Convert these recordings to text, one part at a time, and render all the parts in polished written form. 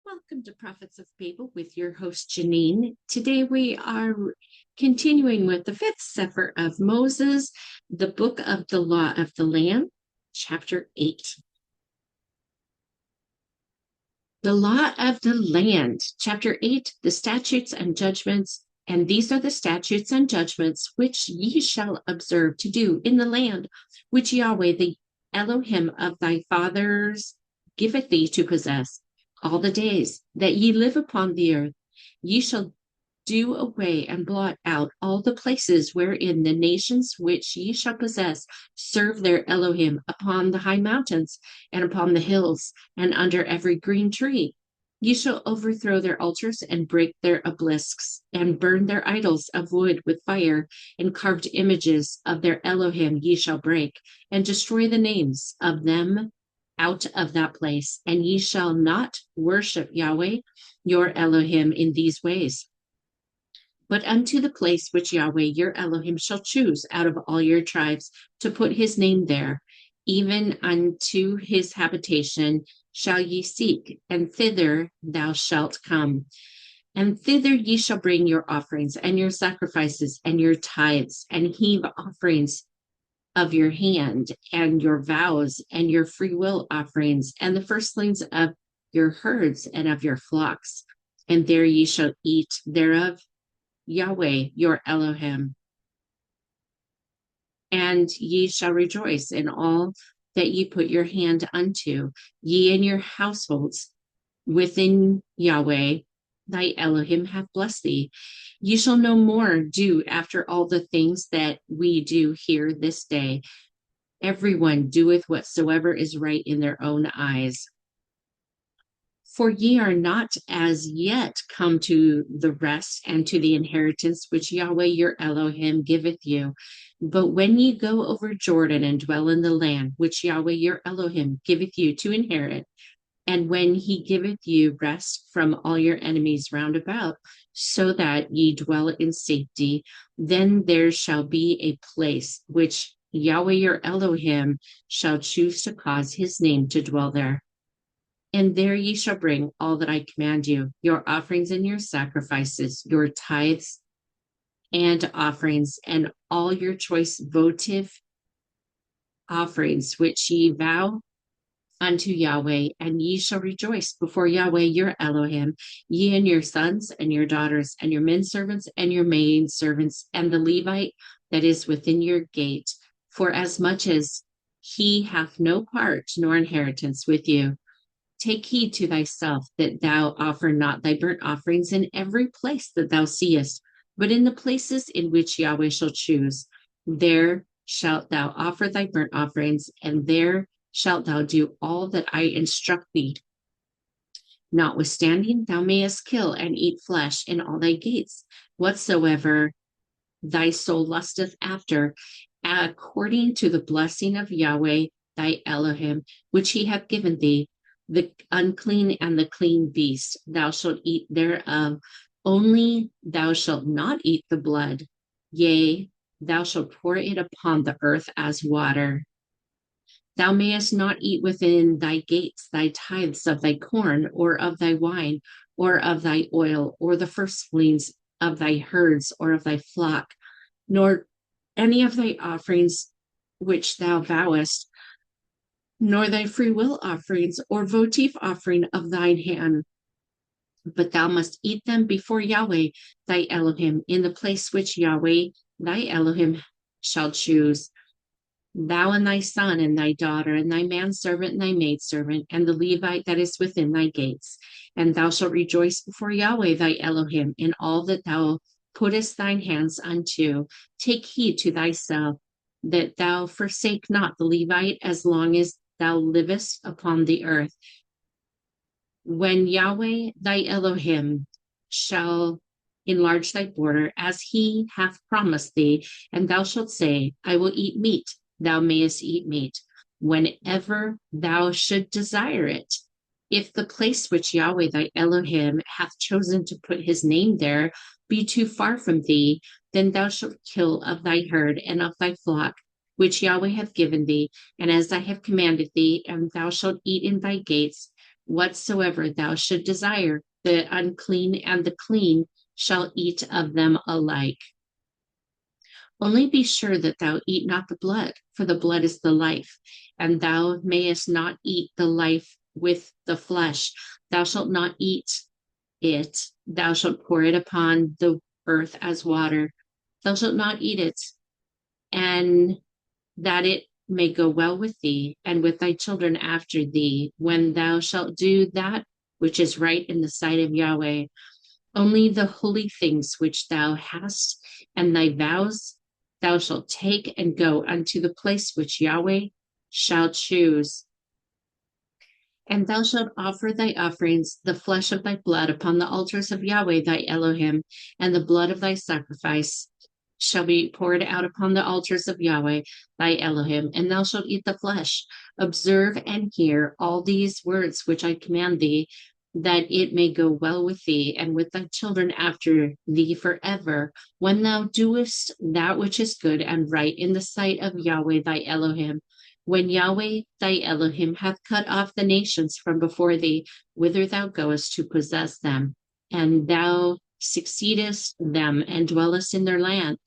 Welcome to Prophets of Babel with your host Janine. Today we are continuing with the fifth Sefer of Moses, the book of the law of the land, chapter 8. The law of the land, chapter 8, the statutes and judgments. And these are the statutes and judgments which ye shall observe to do in the land which Yahweh the Elohim of thy fathers giveth thee to possess all the days that ye live upon the earth. Ye shall do away and blot out all the places wherein the nations which ye shall possess serve their Elohim upon the high mountains and upon the hills and under every green tree. Ye shall overthrow their altars and break their obelisks and burn their idols of wood with fire, and carved images of their Elohim ye shall break and destroy the names of them out of that place. And ye shall not worship Yahweh your Elohim in these ways, but unto the place which Yahweh your Elohim shall choose out of all your tribes to put his name there, even unto his habitation shall ye seek, and thither thou shalt come. And thither ye shall bring your offerings and your sacrifices and your tithes, and heave offerings of your hand, and your vows, and your free will offerings, and the firstlings of your herds and of your flocks. And there ye shall eat thereof, Yahweh your Elohim. And ye shall rejoice in all that ye put your hand unto, ye and your households within Yahweh thy Elohim hath blessed thee. Ye shall no more do after all the things that we do here this day. Everyone doeth whatsoever is right in their own eyes. For ye are not as yet come to the rest and to the inheritance which Yahweh your Elohim giveth you. But when ye go over Jordan and dwell in the land which Yahweh your Elohim giveth you to inherit, and when he giveth you rest from all your enemies round about, so that ye dwell in safety, then there shall be a place which Yahweh your Elohim shall choose to cause his name to dwell there. And there ye shall bring all that I command you, your offerings and your sacrifices, your tithes and offerings, and all your choice votive offerings, which ye vow unto Yahweh, and ye shall rejoice before Yahweh your Elohim, ye and your sons and your daughters, and your men servants and your maid servants, and the Levite that is within your gate, for as much as he hath no part nor inheritance with you. Take heed to thyself that thou offer not thy burnt offerings in every place that thou seest, but in the places in which Yahweh shall choose. There shalt thou offer thy burnt offerings, and there shalt thou do all that I instruct thee. Notwithstanding, thou mayest kill and eat flesh in all thy gates, whatsoever thy soul lusteth after, according to the blessing of Yahweh thy Elohim, which he hath given thee. The unclean and the clean beast thou shalt eat thereof, only thou shalt not eat the blood. Yea, thou shalt pour it upon the earth as water. Thou mayest not eat within thy gates thy tithes of thy corn, or of thy wine, or of thy oil, or the firstlings of thy herds, or of thy flock, nor any of thy offerings which thou vowest, nor thy free will offerings or votive offering of thine hand. But thou must eat them before Yahweh thy Elohim in the place which Yahweh thy Elohim shall choose. Thou and thy son and thy daughter and thy manservant and thy maidservant and the Levite that is within thy gates. And thou shalt rejoice before Yahweh thy Elohim in all that thou puttest thine hands unto. Take heed to thyself that thou forsake not the Levite as long as thou livest upon the earth. When Yahweh thy Elohim shall enlarge thy border, as he hath promised thee, and thou shalt say, I will eat meat, thou mayest eat meat, whenever thou should desire it. If the place which Yahweh thy Elohim hath chosen to put his name there be too far from thee, then thou shalt kill of thy herd and of thy flock, which Yahweh hath given thee, and as I have commanded thee, and thou shalt eat in thy gates, whatsoever thou should desire, the unclean and the clean shall eat of them alike. Only be sure that thou eat not the blood, for the blood is the life, and thou mayest not eat the life with the flesh. Thou shalt not eat it, thou shalt pour it upon the earth as water. Thou shalt not eat it, and that it may go well with thee and with thy children after thee, when thou shalt do that which is right in the sight of Yahweh. Only the holy things which thou hast and thy vows thou shalt take and go unto the place which Yahweh shall choose. And thou shalt offer thy offerings, the flesh of thy blood, upon the altars of Yahweh thy Elohim, and the blood of thy sacrifice shall be poured out upon the altars of Yahweh thy Elohim, and thou shalt eat the flesh. Observe and hear all these words which I command thee, that it may go well with thee and with thy children after thee forever, when thou doest that which is good and right in the sight of Yahweh thy Elohim. When Yahweh thy Elohim hath cut off the nations from before thee, whither thou goest to possess them, and thou succeedest them and dwellest in their land,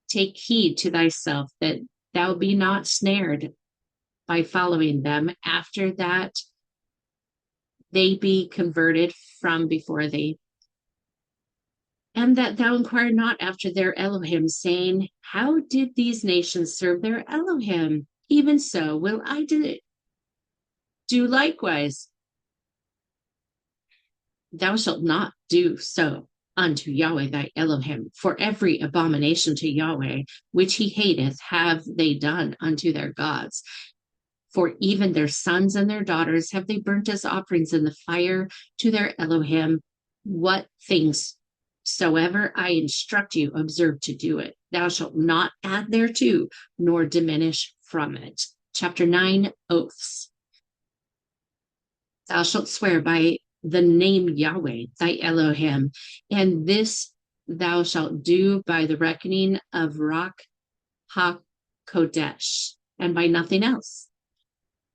take heed to thyself that thou be not snared by following them after that they be converted from before thee, and that thou inquire not after their Elohim, saying, how did these nations serve their Elohim? Even so will I do likewise. Thou shalt not do so unto Yahweh thy Elohim, for every abomination to Yahweh which he hateth have they done unto their gods. For even their sons and their daughters have they burnt as offerings in the fire to their Elohim. What things soever I instruct you, observe to do it. Thou shalt not add thereto, nor diminish from it. Chapter 9, Oaths. Thou shalt swear by the name Yahweh, thy Elohim, and this thou shalt do by the reckoning of Rock HaKodesh, and by nothing else.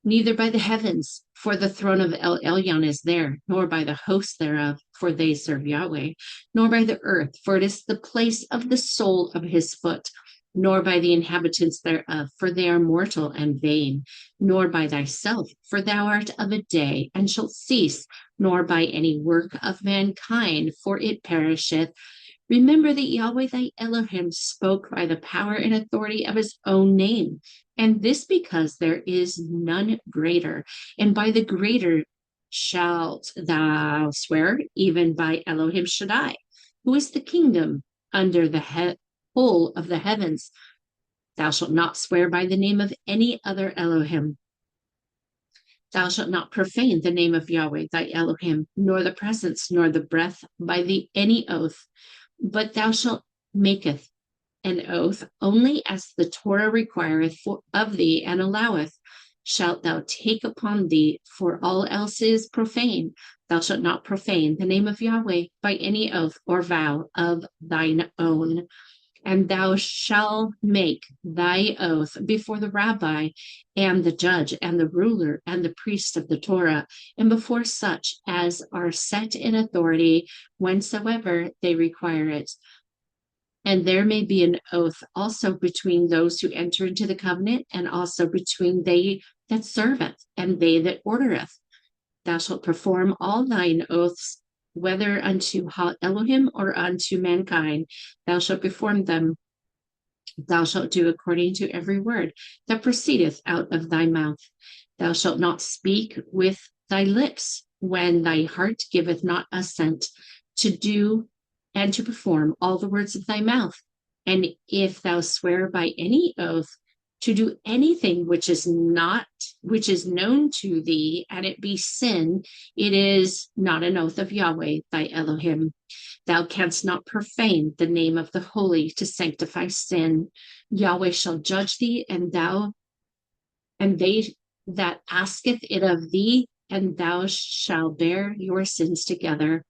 Neither by the heavens, for the throne of El Elyon is there, nor by the hosts thereof, for they serve Yahweh, nor by the earth, for it is the place of the sole of his foot, nor by the inhabitants thereof, for they are mortal and vain, nor by thyself, for thou art of a day, and shalt cease, nor by any work of mankind, for it perisheth. Remember that Yahweh thy Elohim spoke by the power and authority of his own name, and this because there is none greater, and by the greater shalt thou swear, even by Elohim Shaddai, who is the kingdom under the whole of the heavens. Thou shalt not swear by the name of any other Elohim. Thou shalt not profane the name of Yahweh thy Elohim, nor the presence, nor the breath by any oath, but thou shalt maketh an oath only as the Torah requireth of thee and alloweth, shalt thou take upon thee, for all else is profane. Thou shalt not profane the name of Yahweh by any oath or vow of thine own. And thou shalt make thy oath before the rabbi and the judge and the ruler and the priest of the Torah, and before such as are set in authority whensoever they require it. And there may be an oath also between those who enter into the covenant, and also between they that serveth and they that ordereth. Thou shalt perform all thine oaths, whether unto Elohim or unto mankind. Thou shalt perform them. Thou shalt do according to every word that proceedeth out of thy mouth. Thou shalt not speak with thy lips when thy heart giveth not assent to do and to perform all the words of thy mouth. And if thou swear by any oath to do anything which is known to thee, and it be sin, it is not an oath of Yahweh thy Elohim. Thou canst not profane the name of the holy to sanctify sin. Yahweh shall judge thee, and they that asketh it of thee, and thou shalt bear your sins together.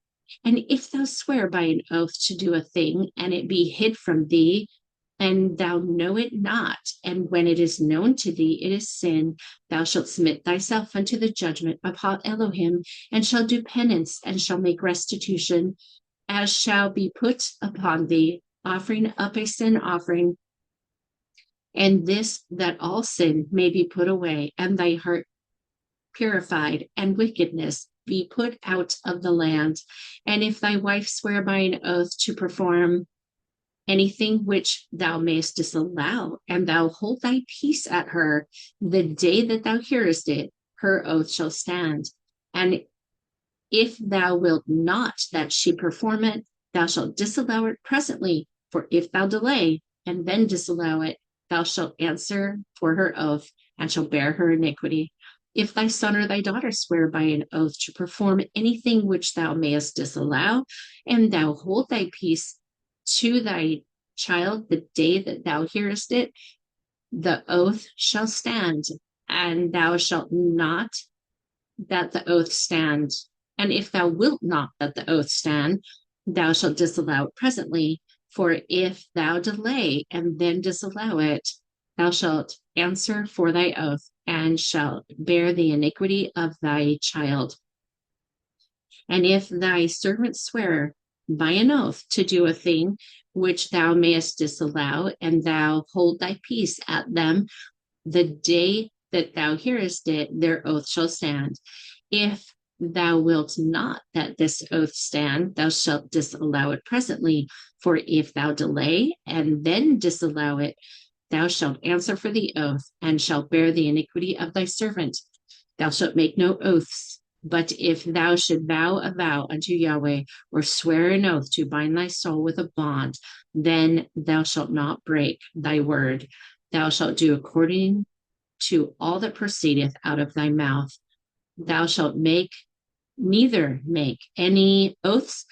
And if thou swear by an oath to do a thing, and it be hid from thee, and thou know it not. And when it is known to thee, it is sin. Thou shalt submit thyself unto the judgment of Ha Elohim, and shall do penance, and shall make restitution, as shall be put upon thee, offering up a sin offering, and this that all sin may be put away, and thy heart purified, and wickedness be put out of the land. And if thy wife swear by an oath to perform anything which thou mayest disallow, and thou hold thy peace at her, the day that thou hearest it, her oath shall stand. And if thou wilt not that she perform it, thou shalt disallow it presently. For if thou delay, and then disallow it, thou shalt answer for her oath, and shalt bear her iniquity. If thy son or thy daughter swear by an oath to perform anything which thou mayest disallow, and thou hold thy peace to thy child the day that thou hearest it, the oath shall stand, and thou shalt not that the oath stand. And if thou wilt not that the oath stand, thou shalt disallow it presently. For if thou delay and then disallow it, thou shalt answer for thy oath, and shalt bear the iniquity of thy child. And if thy servant swear by an oath to do a thing which thou mayest disallow, and thou hold thy peace at them, the day that thou hearest it, their oath shall stand. If thou wilt not that this oath stand, thou shalt disallow it presently. For if thou delay and then disallow it, thou shalt answer for the oath, and shalt bear the iniquity of thy servant. Thou shalt make no oaths. But if thou should vow a vow unto Yahweh, or swear an oath to bind thy soul with a bond, then thou shalt not break thy word. Thou shalt do according to all that proceedeth out of thy mouth. Thou shalt neither make any oaths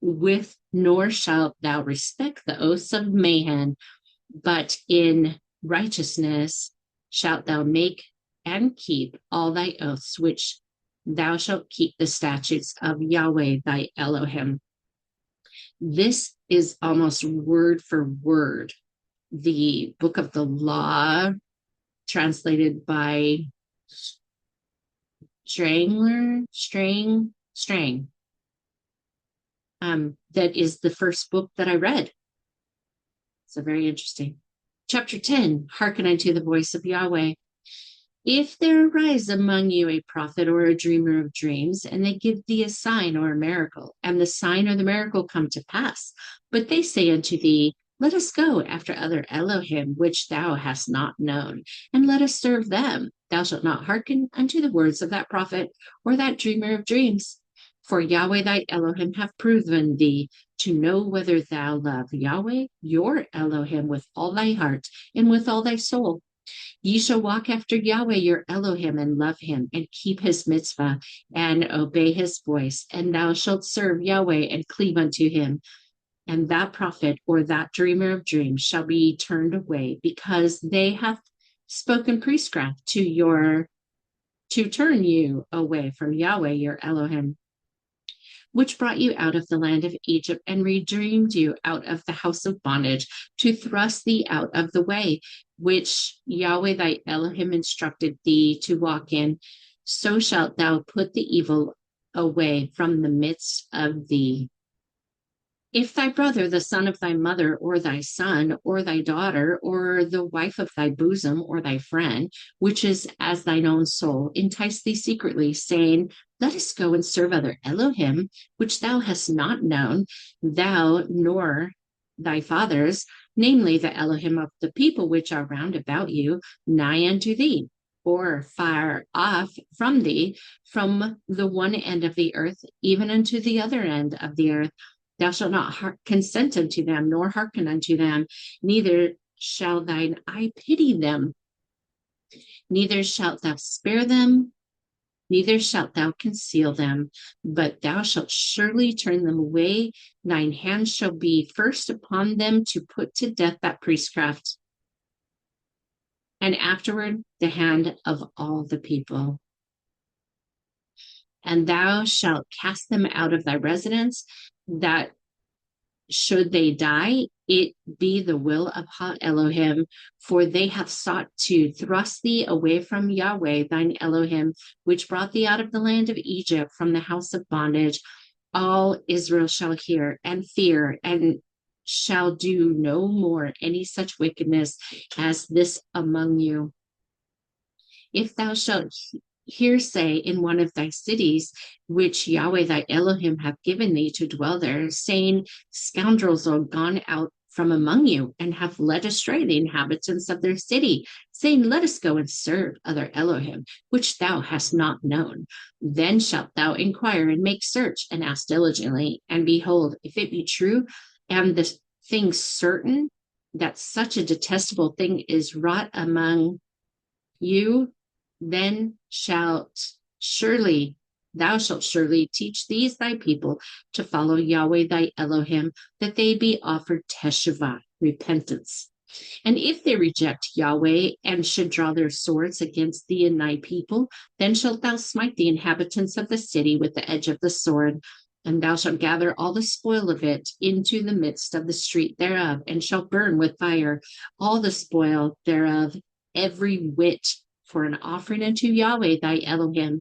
with, nor shalt thou respect the oaths of Mahan, but in righteousness shalt thou make and keep all thy oaths, which thou shalt keep the statutes of Yahweh thy Elohim. This is almost word for word the book of the law, translated by Strang. That is the first book that I read. So very interesting. Chapter 10, hearken unto the voice of Yahweh. If there arise among you a prophet or a dreamer of dreams, and they give thee a sign or a miracle, and the sign or the miracle come to pass, but they say unto thee, let us go after other Elohim, which thou hast not known, and let us serve them. Thou shalt not hearken unto the words of that prophet or that dreamer of dreams. For Yahweh thy Elohim hath proven thee to know whether thou love Yahweh your Elohim with all thy heart and with all thy soul. Ye shall walk after Yahweh your Elohim, and love him, and keep his mitzvah, and obey his voice. And thou shalt serve Yahweh, and cleave unto him. And that prophet or that dreamer of dreams shall be turned away, because they have spoken priestcraft to turn you away from Yahweh your Elohim, which brought you out of the land of Egypt, and redeemed you out of the house of bondage, to thrust thee out of the way which Yahweh thy Elohim instructed thee to walk in. So shalt thou put the evil away from the midst of thee. If thy brother, the son of thy mother, or thy son, or thy daughter, or the wife of thy bosom, or thy friend, which is as thine own soul, entice thee secretly, saying, let us go and serve other Elohim, which thou hast not known, thou nor thy fathers, namely the Elohim of the people which are round about you, nigh unto thee, or far off from thee, from the one end of the earth, even unto the other end of the earth. Thou shalt not consent unto them, nor hearken unto them, neither shall thine eye pity them, neither shalt thou spare them, neither shalt thou conceal them, but thou shalt surely turn them away. Thine hand shall be first upon them to put to death that priestcraft, and afterward the hand of all the people. And thou shalt cast them out of thy residence, that should they die, it be the will of Ha Elohim, for they have sought to thrust thee away from Yahweh thine Elohim, which brought thee out of the land of Egypt from the house of bondage. All Israel shall hear and fear, and shall do no more any such wickedness as this among you. If thou shalt hear say in one of thy cities, which Yahweh thy Elohim hath given thee to dwell there, saying, scoundrels are gone out from among you, and have led astray the inhabitants of their city, saying, let us go and serve other Elohim, which thou hast not known. Then shalt thou inquire and make search, and ask diligently, and behold, if it be true, and the thing certain, that such a detestable thing is wrought among you, then thou shalt surely teach these thy people to follow Yahweh thy Elohim, that they be offered teshuvah, repentance. And if they reject Yahweh and should draw their swords against thee and thy people, then shalt thou smite the inhabitants of the city with the edge of the sword, and thou shalt gather all the spoil of it into the midst of the street thereof, and shalt burn with fire all the spoil thereof, every whit, for an offering unto Yahweh thy Elohim.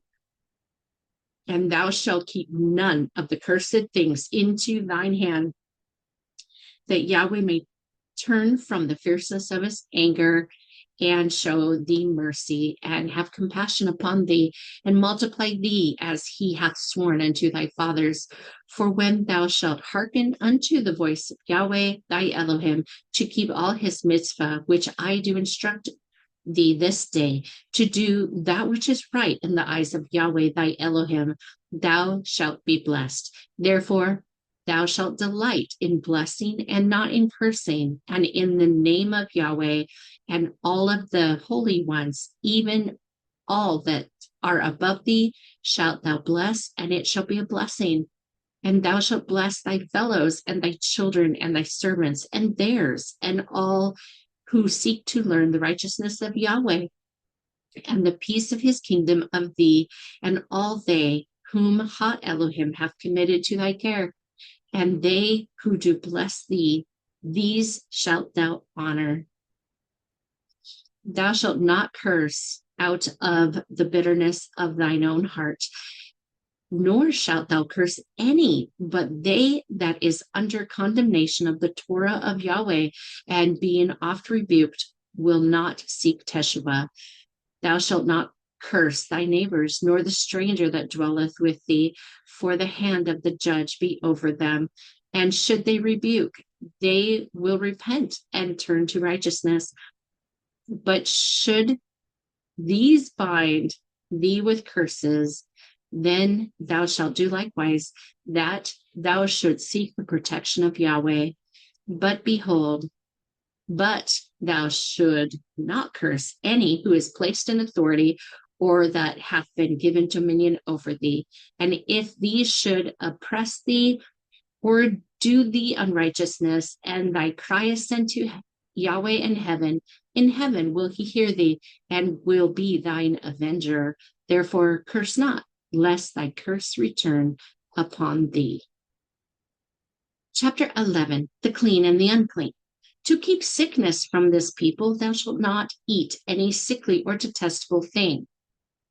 And thou shalt keep none of the cursed things into thine hand, that Yahweh may turn from the fierceness of his anger, and show thee mercy, and have compassion upon thee, and multiply thee as he hath sworn unto thy fathers. For when thou shalt hearken unto the voice of Yahweh thy Elohim, to keep all his mitzvah, which I do instruct thee this day, to do that which is right in the eyes of Yahweh thy Elohim, thou shalt be blessed. Therefore thou shalt delight in blessing and not in cursing, and in the name of Yahweh and all of the holy ones, even all that are above thee, shalt thou bless, and it shall be a blessing. And thou shalt bless thy fellows and thy children and thy servants and theirs, and all who seek to learn the righteousness of Yahweh and the peace of his kingdom of thee, and all they whom Ha Elohim hath committed to thy care. And they who do bless thee, these shalt thou honor. Thou shalt not curse out of the bitterness of thine own heart, nor shalt thou curse any, but they that is under condemnation of the Torah of Yahweh, and being oft rebuked, will not seek teshuvah. Thou shalt not curse thy neighbors, nor the stranger that dwelleth with thee, for the hand of the judge be over them. And should they rebuke, they will repent and turn to righteousness. But should these bind thee with curses, then thou shalt do likewise, that thou shouldst seek the protection of Yahweh. But behold, thou should not curse any who is placed in authority, or that hath been given dominion over thee. And if these should oppress thee, or do thee unrighteousness, and thy cry is sent to Yahweh in heaven will he hear thee, and will be thine avenger. Therefore curse not, lest thy curse return upon thee. Chapter 11, the clean and the unclean. To keep sickness from this people, thou shalt not eat any sickly or detestable thing.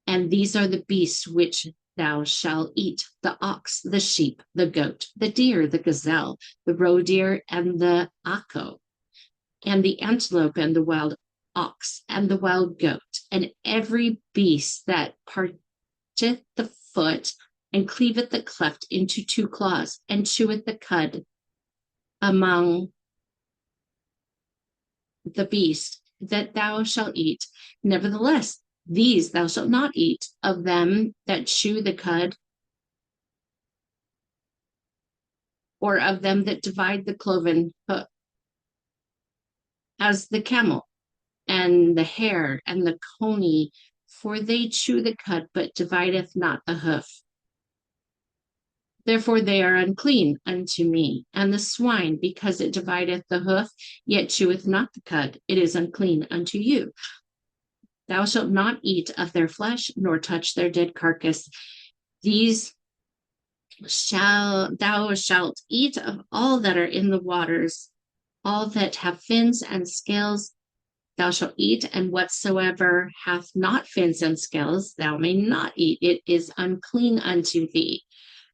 And these are the beasts which thou shalt eat: the ox, the sheep, the goat, the deer, the gazelle, the roe deer, and the ako, and the antelope, and the wild ox, and the wild goat, and every beast that parteth the foot, and cleaveth the cleft into two claws, and cheweth the cud among the beast that thou shalt eat. Nevertheless, these thou shalt not eat: of them that chew the cud, or of them that divide the cloven hoof, as the camel, and the hare, and the coney, for they chew the cud, but divideth not the hoof. Therefore they are unclean unto me. And the swine, because it divideth the hoof, yet cheweth not the cud, it is unclean unto you. Thou shalt not eat of their flesh, nor touch their dead carcass. These Thou shalt eat of all that are in the waters, all that have fins and scales thou shalt eat, and whatsoever hath not fins and scales thou may not eat. It is unclean unto thee.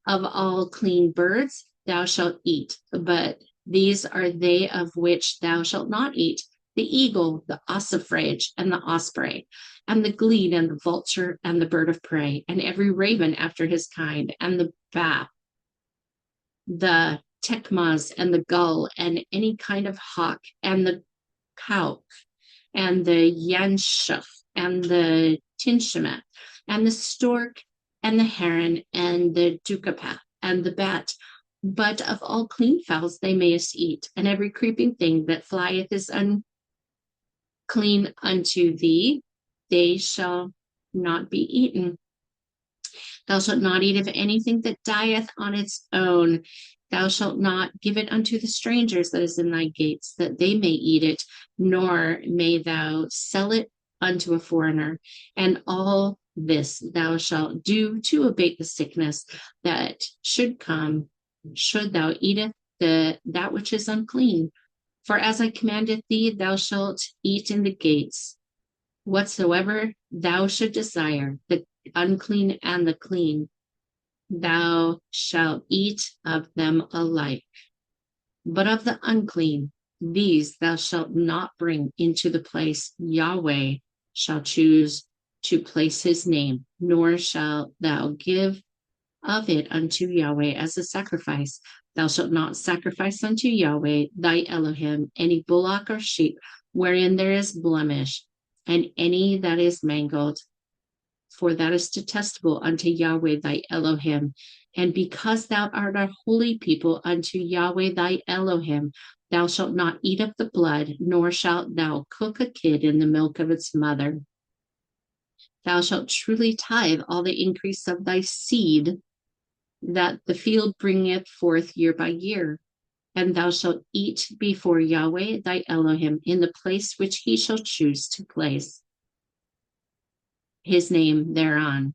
Of all clean birds thou shalt eat, but these are they of which thou shalt not eat: the eagle, the ossifrage, and the osprey, and the glede, and the vulture, and the bird of prey, and every raven after his kind, and the bat, the tecmas, and the gull, and any kind of hawk, and the cow, and the yanshuf, and the tinshima, and the stork, and the heron, and the dukapa, and the bat. But of all clean fowls they mayest eat, and every creeping thing that flieth is unclean unto thee, they shall not be eaten. Thou shalt not eat of anything that dieth on its own. Thou shalt not give it unto the strangers that is in thy gates, that they may eat it, nor may thou sell it unto a foreigner. And all this thou shalt do to abate the sickness that should come, should thou eateth that which is unclean. For as I commanded thee, thou shalt eat in the gates. Whatsoever thou should desire, the unclean and the clean, thou shalt eat of them alike. But of the unclean, these thou shalt not bring into the place Yahweh shall choose to place his name, nor shalt thou give of it unto Yahweh as a sacrifice. Thou shalt not sacrifice unto Yahweh thy Elohim any bullock or sheep wherein there is blemish, and any that is mangled, for that is detestable unto Yahweh thy Elohim. And because thou art a holy people unto Yahweh thy Elohim, thou shalt not eat of the blood, nor shalt thou cook a kid in the milk of its mother. Thou shalt truly tithe all the increase of thy seed that the field bringeth forth year by year. And thou shalt eat before Yahweh thy Elohim in the place which he shall choose to place his name thereon.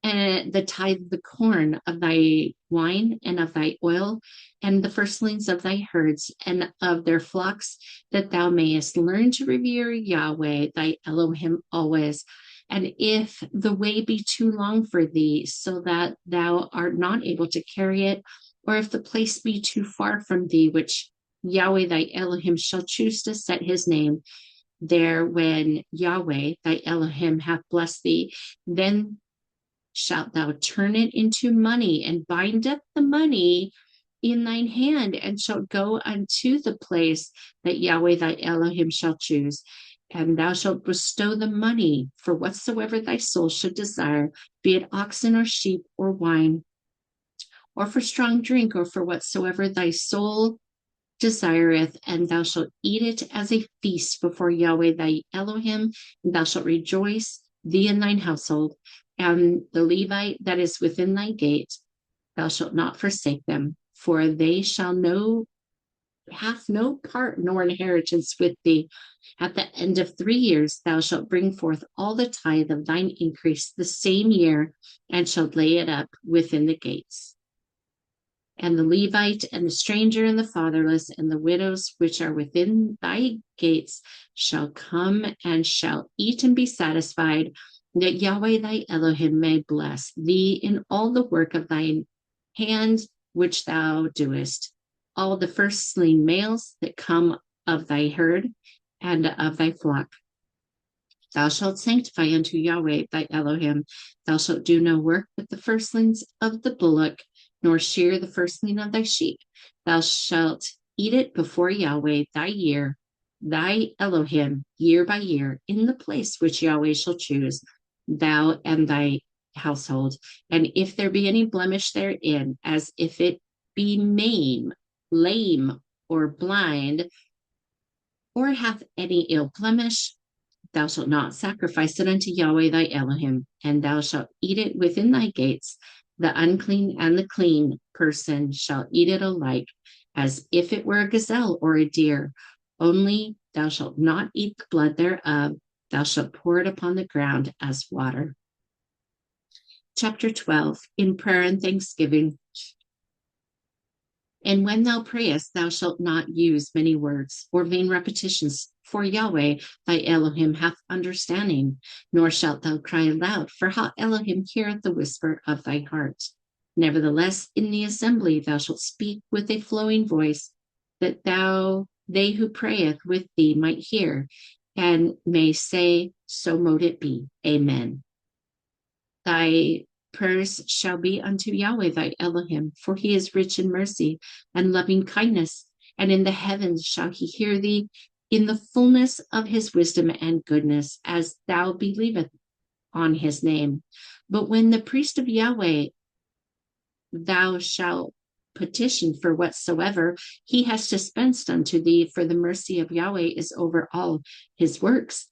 And the tithe of the corn, of thy wine, and of thy oil, and the firstlings of thy herds, and of their flocks, that thou mayest learn to revere Yahweh thy Elohim always. And if the way be too long for thee, so that thou art not able to carry it, or if the place be too far from thee, which Yahweh thy Elohim shall choose to set his name there, when Yahweh thy Elohim hath blessed thee, then shalt thou turn it into money, and bind up the money in thine hand, and shalt go unto the place that Yahweh thy Elohim shall choose. And thou shalt bestow the money for whatsoever thy soul should desire, be it oxen or sheep or wine, or for strong drink, or for whatsoever thy soul desireth, and thou shalt eat it as a feast before Yahweh thy Elohim, and thou shalt rejoice, thee and thine household, and the Levite that is within thy gate, thou shalt not forsake them, for they shall hath no part nor inheritance with thee. At the end of 3 years thou shalt bring forth all the tithe of thine increase the same year, and shalt lay it up within the gates. And the Levite, and the stranger, and the fatherless, and the widows which are within thy gates shall come and shall eat and be satisfied, that Yahweh thy Elohim may bless thee in all the work of thine hand which thou doest. All the firstling males that come of thy herd and of thy flock thou shalt sanctify unto Yahweh thy Elohim. Thou shalt do no work with the firstlings of the bullock, nor shear the firstling of thy sheep. Thou shalt eat it before Yahweh thy Elohim, year by year, in the place which Yahweh shall choose, thou and thy household. And if there be any blemish therein, as if it be lame, or blind, or hath any ill blemish, thou shalt not sacrifice it unto Yahweh thy Elohim, and thou shalt eat it within thy gates. The unclean and the clean person shall eat it alike, as if it were a gazelle or a deer. Only thou shalt not eat the blood thereof, thou shalt pour it upon the ground as water. Chapter 12, in prayer and thanksgiving. And when thou prayest, thou shalt not use many words or vain repetitions, for Yahweh thy Elohim hath understanding, nor shalt thou cry aloud, for Ha Elohim heareth the whisper of thy heart. Nevertheless, in the assembly thou shalt speak with a flowing voice, that they who prayeth with thee might hear, and may say, so mote it be. Amen. Thy prayers shall be unto Yahweh thy Elohim, for he is rich in mercy and loving kindness, and in the heavens shall he hear thee in the fullness of his wisdom and goodness, as thou believest on his name. But when the priest of Yahweh thou shalt petition for whatsoever he has dispensed unto thee, for the mercy of Yahweh is over all his works.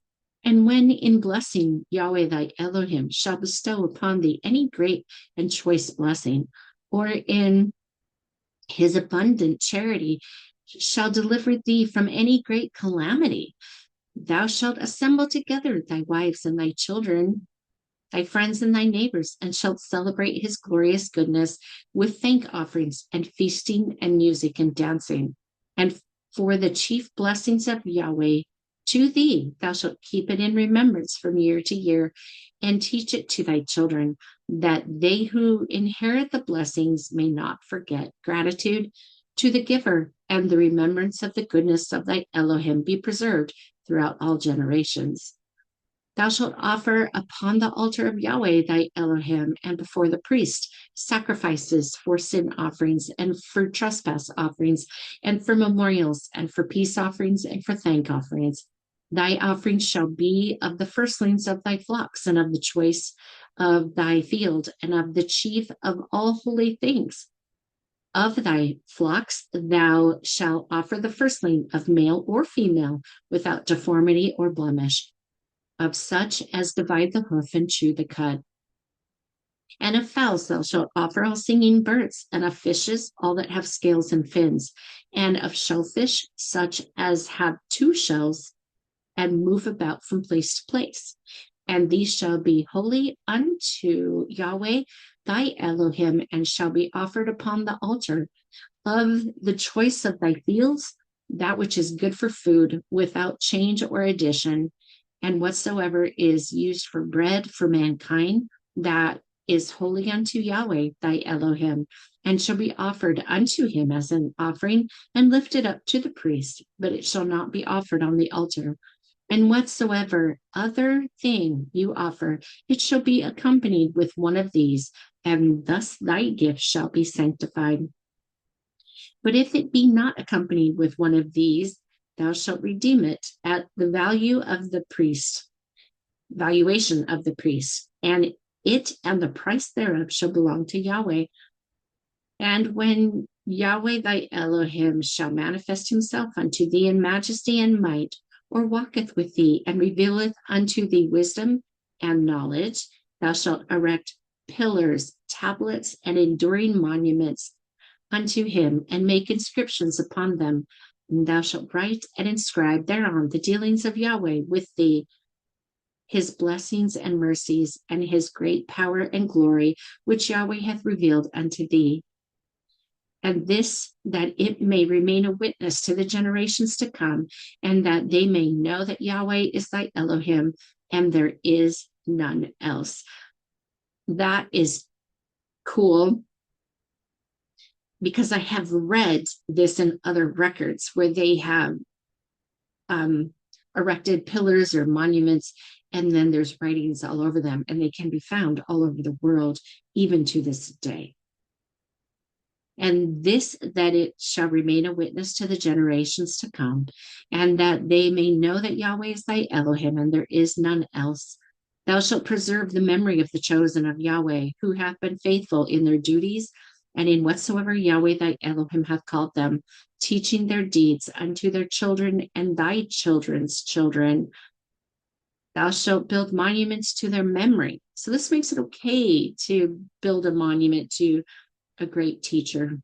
And when in blessing Yahweh thy Elohim shall bestow upon thee any great and choice blessing, or in his abundant charity shall deliver thee from any great calamity, thou shalt assemble together thy wives and thy children, thy friends and thy neighbors, and shalt celebrate his glorious goodness with thank offerings and feasting and music and dancing. And for the chief blessings of Yahweh to thee, thou shalt keep it in remembrance from year to year, and teach it to thy children, that they who inherit the blessings may not forget gratitude to the giver, and the remembrance of the goodness of thy Elohim be preserved throughout all generations. Thou shalt offer upon the altar of Yahweh thy Elohim, and before the priest, sacrifices for sin offerings, and for trespass offerings, and for memorials, and for peace offerings, and for thank offerings. Thy offerings shall be of the firstlings of thy flocks, and of the choice of thy field, and of the chief of all holy things. Of thy flocks thou shalt offer the firstling of male or female, without deformity or blemish, of such as divide the hoof and chew the cud. And of fowls thou shalt offer all singing birds, and of fishes all that have scales and fins, and of shellfish such as have two shells and move about from place to place. And these shall be holy unto Yahweh thy Elohim, and shall be offered upon the altar. Of the choice of thy fields, that which is good for food, without change or addition, and whatsoever is used for bread for mankind, that is holy unto Yahweh thy Elohim, and shall be offered unto him as an offering, and lifted up to the priest, but it shall not be offered on the altar. And whatsoever other thing you offer, it shall be accompanied with one of these, and thus thy gift shall be sanctified. But if it be not accompanied with one of these, thou shalt redeem it at the valuation of the priest, and it and the price thereof shall belong to Yahweh. And when Yahweh thy Elohim shall manifest himself unto thee in majesty and might, or walketh with thee, and revealeth unto thee wisdom and knowledge, thou shalt erect pillars, tablets, and enduring monuments unto him, and make inscriptions upon them. And thou shalt write and inscribe thereon the dealings of Yahweh with thee, his blessings and mercies, and his great power and glory, which Yahweh hath revealed unto thee. And this, that it may remain a witness to the generations to come, and that they may know that Yahweh is thy Elohim, and there is none else. That is cool, because I have read this in other records where they have erected pillars or monuments, and then there's writings all over them, and they can be found all over the world, even to this day. And this, that it shall remain a witness to the generations to come, and that they may know that Yahweh is thy Elohim, and there is none else. Thou shalt preserve the memory of the chosen of Yahweh, who have been faithful in their duties, and in whatsoever Yahweh thy Elohim hath called them, teaching their deeds unto their children and thy children's children. Thou shalt build monuments to their memory. So this makes it okay to build a monument to a great teacher.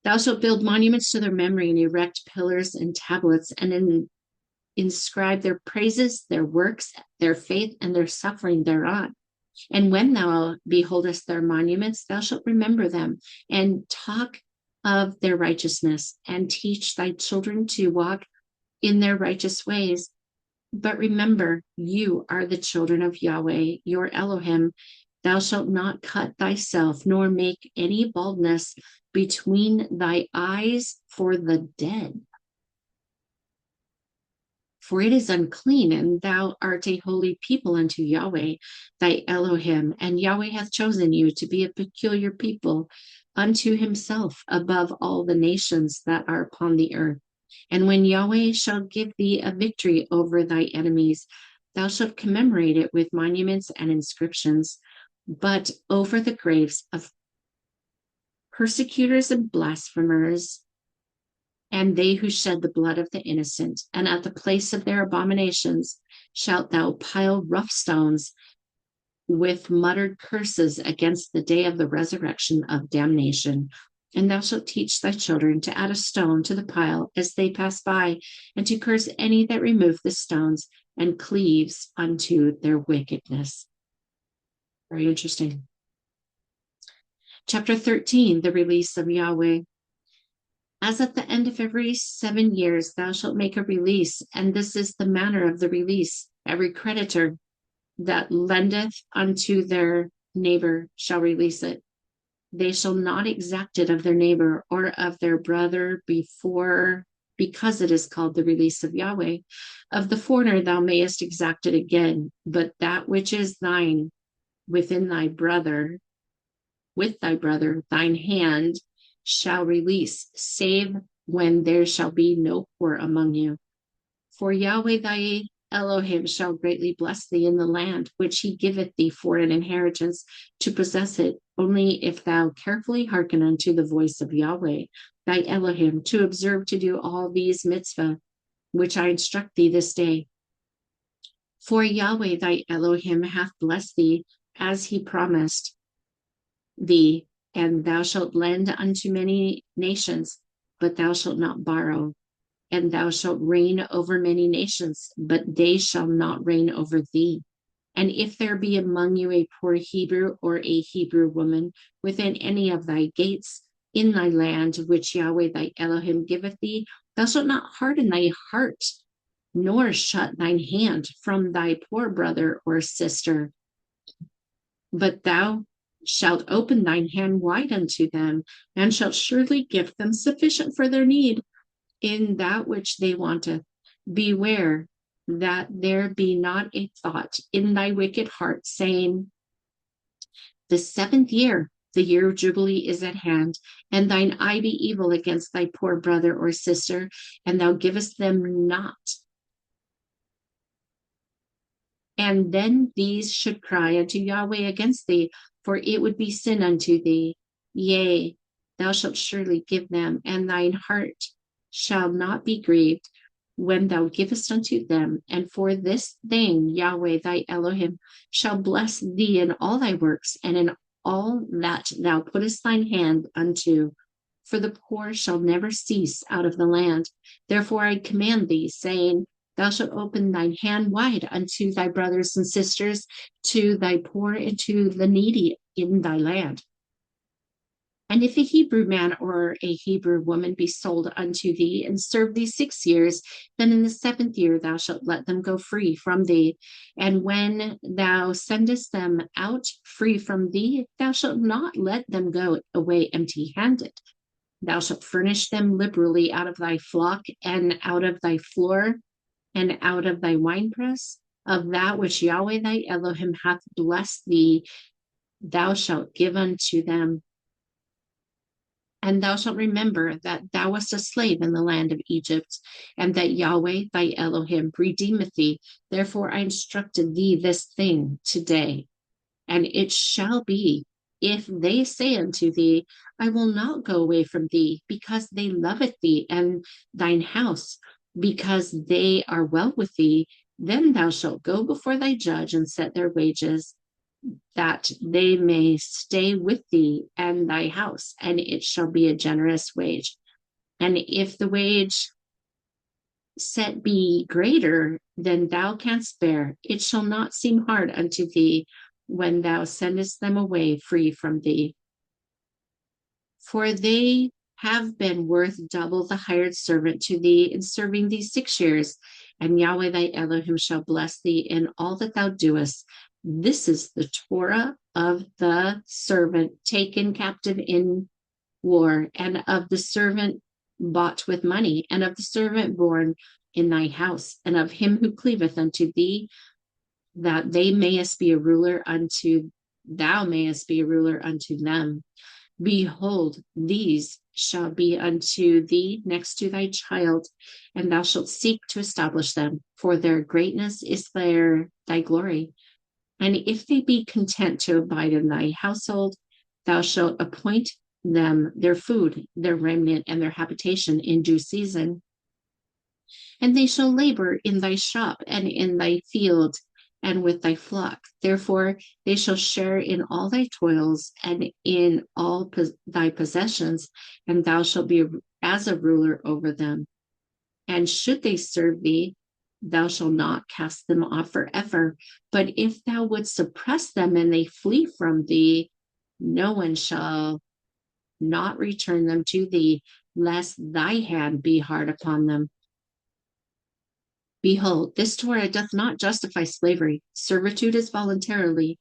Thou shalt build monuments to their memory, and erect pillars and tablets, and inscribe their praises, their works, their faith, and their suffering thereon. And when thou beholdest their monuments, thou shalt remember them, and talk of their righteousness, and teach thy children to walk in their righteous ways. But remember, you are the children of Yahweh, your Elohim. Thou shalt not cut thyself, nor make any baldness between thy eyes for the dead. For it is unclean, and thou art a holy people unto Yahweh, thy Elohim. And Yahweh hath chosen you to be a peculiar people unto himself above all the nations that are upon the earth. And when Yahweh shall give thee a victory over thy enemies, thou shalt commemorate it with monuments and inscriptions. But over the graves of persecutors and blasphemers, and they who shed the blood of the innocent, and at the place of their abominations shalt thou pile rough stones with muttered curses against the day of the resurrection of damnation. And thou shalt teach thy children to add a stone to the pile as they pass by, and to curse any that remove the stones and cleaves unto their wickedness. Very interesting. Chapter 13, the release of Yahweh. As at the end of every 7 years, thou shalt make a release, and this is the manner of the release. Every creditor that lendeth unto their neighbor shall release it. They shall not exact it of their neighbor or of their brother because it is called the release of Yahweh. Of the foreigner thou mayest exact it again, but that which is thine within thy brother, with thy brother, thine hand shall release, save when there shall be no poor among you. For Yahweh thy Elohim shall greatly bless thee in the land which he giveth thee for an inheritance to possess it, only if thou carefully hearken unto the voice of Yahweh thy Elohim, to observe to do all these mitzvah, which I instruct thee this day. For Yahweh thy Elohim hath blessed thee as he promised thee, and thou shalt lend unto many nations, but thou shalt not borrow. And thou shalt reign over many nations, but they shall not reign over thee. And if there be among you a poor Hebrew or a Hebrew woman within any of thy gates in thy land, which Yahweh thy Elohim giveth thee, thou shalt not harden thy heart, nor shut thine hand from thy poor brother or sister, but thou shalt open thine hand wide unto them, and shalt surely give them sufficient for their need in that which they wanteth. Beware that there be not a thought in thy wicked heart, saying, the 7th year, the year of Jubilee is at hand, and thine eye be evil against thy poor brother or sister, and thou givest them not. And then these should cry unto Yahweh against thee, for it would be sin unto thee. Yea, thou shalt surely give them, and thine heart shall not be grieved when thou givest unto them. And for this thing Yahweh thy Elohim shall bless thee in all thy works, and in all that thou puttest thine hand unto. For the poor shall never cease out of the land. Therefore I command thee, saying, thou shalt open thine hand wide unto thy brothers and sisters, to thy poor and to the needy in thy land. And if a Hebrew man or a Hebrew woman be sold unto thee and serve thee 6 years, then in the 7th year thou shalt let them go free from thee. And when thou sendest them out free from thee, thou shalt not let them go away empty-handed. Thou shalt furnish them liberally out of thy flock and out of thy floor and out of thy winepress, of that which Yahweh thy Elohim hath blessed thee, thou shalt give unto them. And thou shalt remember that thou wast a slave in the land of Egypt, and that Yahweh thy Elohim redeemeth thee. Therefore I instructed thee this thing today. And it shall be, if they say unto thee, I will not go away from thee, because they loveth thee and thine house, because they are well with thee, then thou shalt go before thy judge and set their wages, that they may stay with thee and thy house, and it shall be a generous wage. And if the wage set be greater than thou canst bear, it shall not seem hard unto thee, when thou sendest them away free from thee. For they have been worth double the hired servant to thee in serving thee 6 years, and Yahweh thy Elohim shall bless thee in all that thou doest. This is the Torah of the servant taken captive in war, and of the servant bought with money, and of the servant born in thy house, and of him who cleaveth unto thee, that they mayest be a ruler unto thou mayest be a ruler unto them. Behold, these shall be unto thee next to thy child, and thou shalt seek to establish them, for their greatness is thy glory. And if they be content to abide in thy household, thou shalt appoint them their food, their raiment, and their habitation in due season. And they shall labor in thy shop and in thy field and with thy flock. Therefore they shall share in all thy toils and in all thy possessions, and thou shalt be as a ruler over them. And should they serve thee, thou shalt not cast them off forever. But if thou wouldst suppress them and they flee from thee, no one shall not return them to thee, lest thy hand be hard upon them. Behold, this Torah doth not justify slavery. Servitude is voluntarily,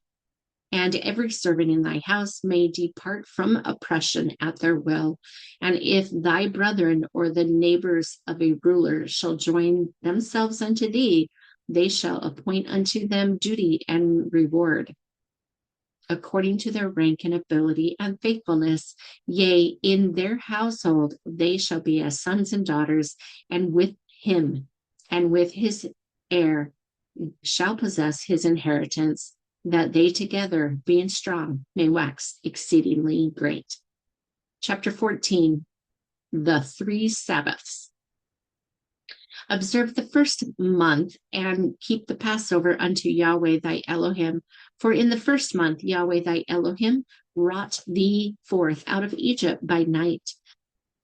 and every servant in thy house may depart from oppression at their will. And if thy brethren or the neighbors of a ruler shall join themselves unto thee, they shall appoint unto them duty and reward, according to their rank and ability and faithfulness. Yea, in their household they shall be as sons and daughters, and with him and with his heir shall possess his inheritance, that they together, being strong, may wax exceedingly great. Chapter 14, the 3 Sabbaths. Observe the first month and keep the Passover unto Yahweh thy Elohim. For in the first month Yahweh thy Elohim brought thee forth out of Egypt by night.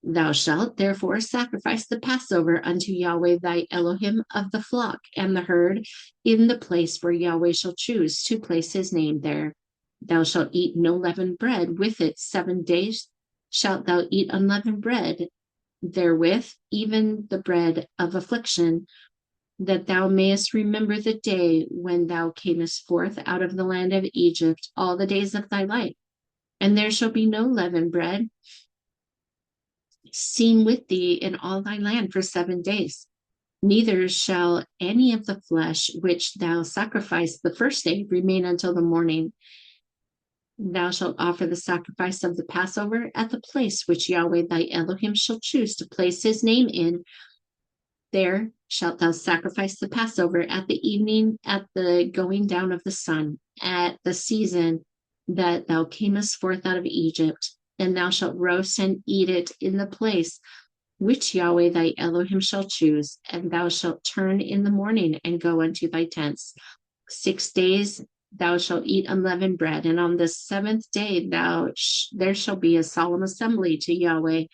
Thou shalt therefore sacrifice the Passover unto Yahweh thy Elohim of the flock and the herd in the place where Yahweh shall choose to place his name there. Thou shalt eat no leavened bread with it. 7 days shalt thou eat unleavened bread therewith, even the bread of affliction, that thou mayest remember the day when thou camest forth out of the land of Egypt all the days of thy life. And there shall be no leavened bread seen with thee in all thy land for 7 days. Neither shall any of the flesh which thou sacrifice the first day remain until the morning. Thou shalt offer the sacrifice of the Passover at the place which Yahweh thy Elohim shall choose to place his name in. There shalt thou sacrifice the Passover at the evening, at the going down of the sun, at the season that thou camest forth out of Egypt. And thou shalt roast and eat it in the place which Yahweh thy Elohim shall choose. And thou shalt turn in the morning and go unto thy tents. 6 days thou shalt eat unleavened bread, and on the 7th day there shall be a solemn assembly to Yahweh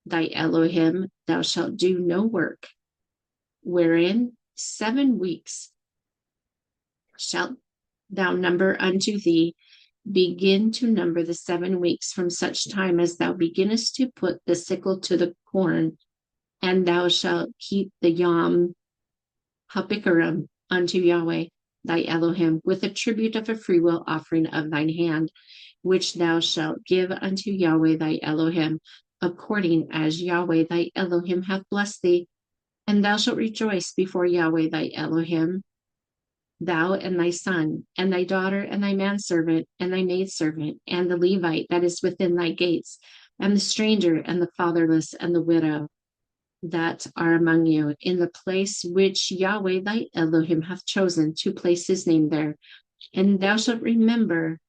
thy Elohim. Thou shalt do no work, wherein 7 weeks shalt thou number unto thee. Begin to number the 7 weeks from such time as thou beginnest to put the sickle to the corn, and thou shalt keep the Yom HaBikurim unto Yahweh thy Elohim with a tribute of a freewill offering of thine hand, which thou shalt give unto Yahweh thy Elohim, according as Yahweh thy Elohim hath blessed thee. And thou shalt rejoice before Yahweh thy Elohim, thou and thy son, and thy daughter, and thy manservant, and thy maidservant, and the Levite that is within thy gates, and the stranger, and the fatherless, and the widow that are among you, in the place which Yahweh thy Elohim hath chosen to place his name there. And thou shalt remember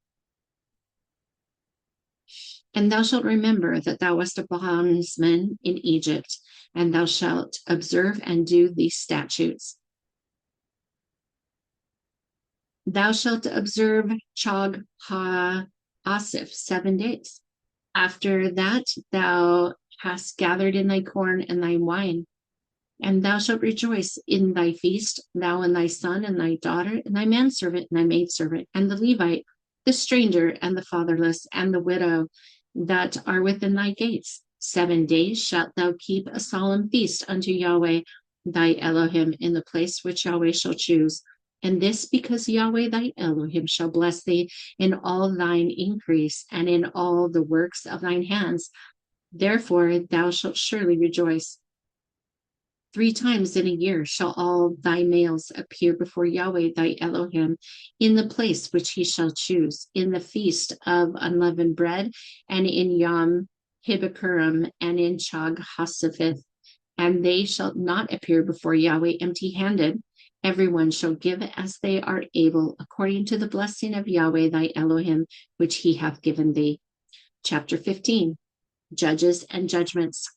that thou wast a bondsman in Egypt, and thou shalt observe and do these statutes. Thou shalt observe Chag Ha-Asif 7 days. After that thou hast gathered in thy corn and thy wine, And thou shalt rejoice in thy feast, thou and thy son and thy daughter, and thy manservant and thy maidservant, and the Levite, the stranger and the fatherless, and the widow that are within thy gates. 7 days shalt thou keep a solemn feast unto Yahweh thy Elohim in the place which Yahweh shall choose. And this because Yahweh thy Elohim shall bless thee in all thine increase and in all the works of thine hands. Therefore thou shalt surely rejoice. 3 times in a year shall all thy males appear before Yahweh thy Elohim in the place which he shall choose, in the feast of unleavened bread, and in Yom Hibbakurim, and in Chag Hasaphith. And they shall not appear before Yahweh empty-handed. Everyone shall give as they are able, according to the blessing of Yahweh thy Elohim, which he hath given thee. Chapter 15, Judges and Judgments.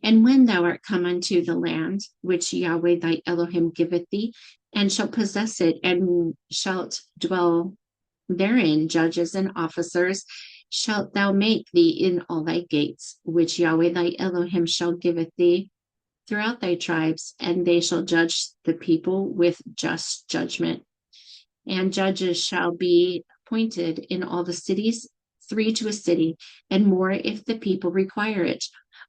And when thou art come unto the land which Yahweh thy Elohim giveth thee, and shalt possess it, and shalt dwell therein, judges and officers shalt thou make thee in all thy gates, which Yahweh thy Elohim shall giveth thee throughout thy tribes, and they shall judge the people with just judgment. And judges shall be appointed in all the cities, 3 to a city, and more if the people require it.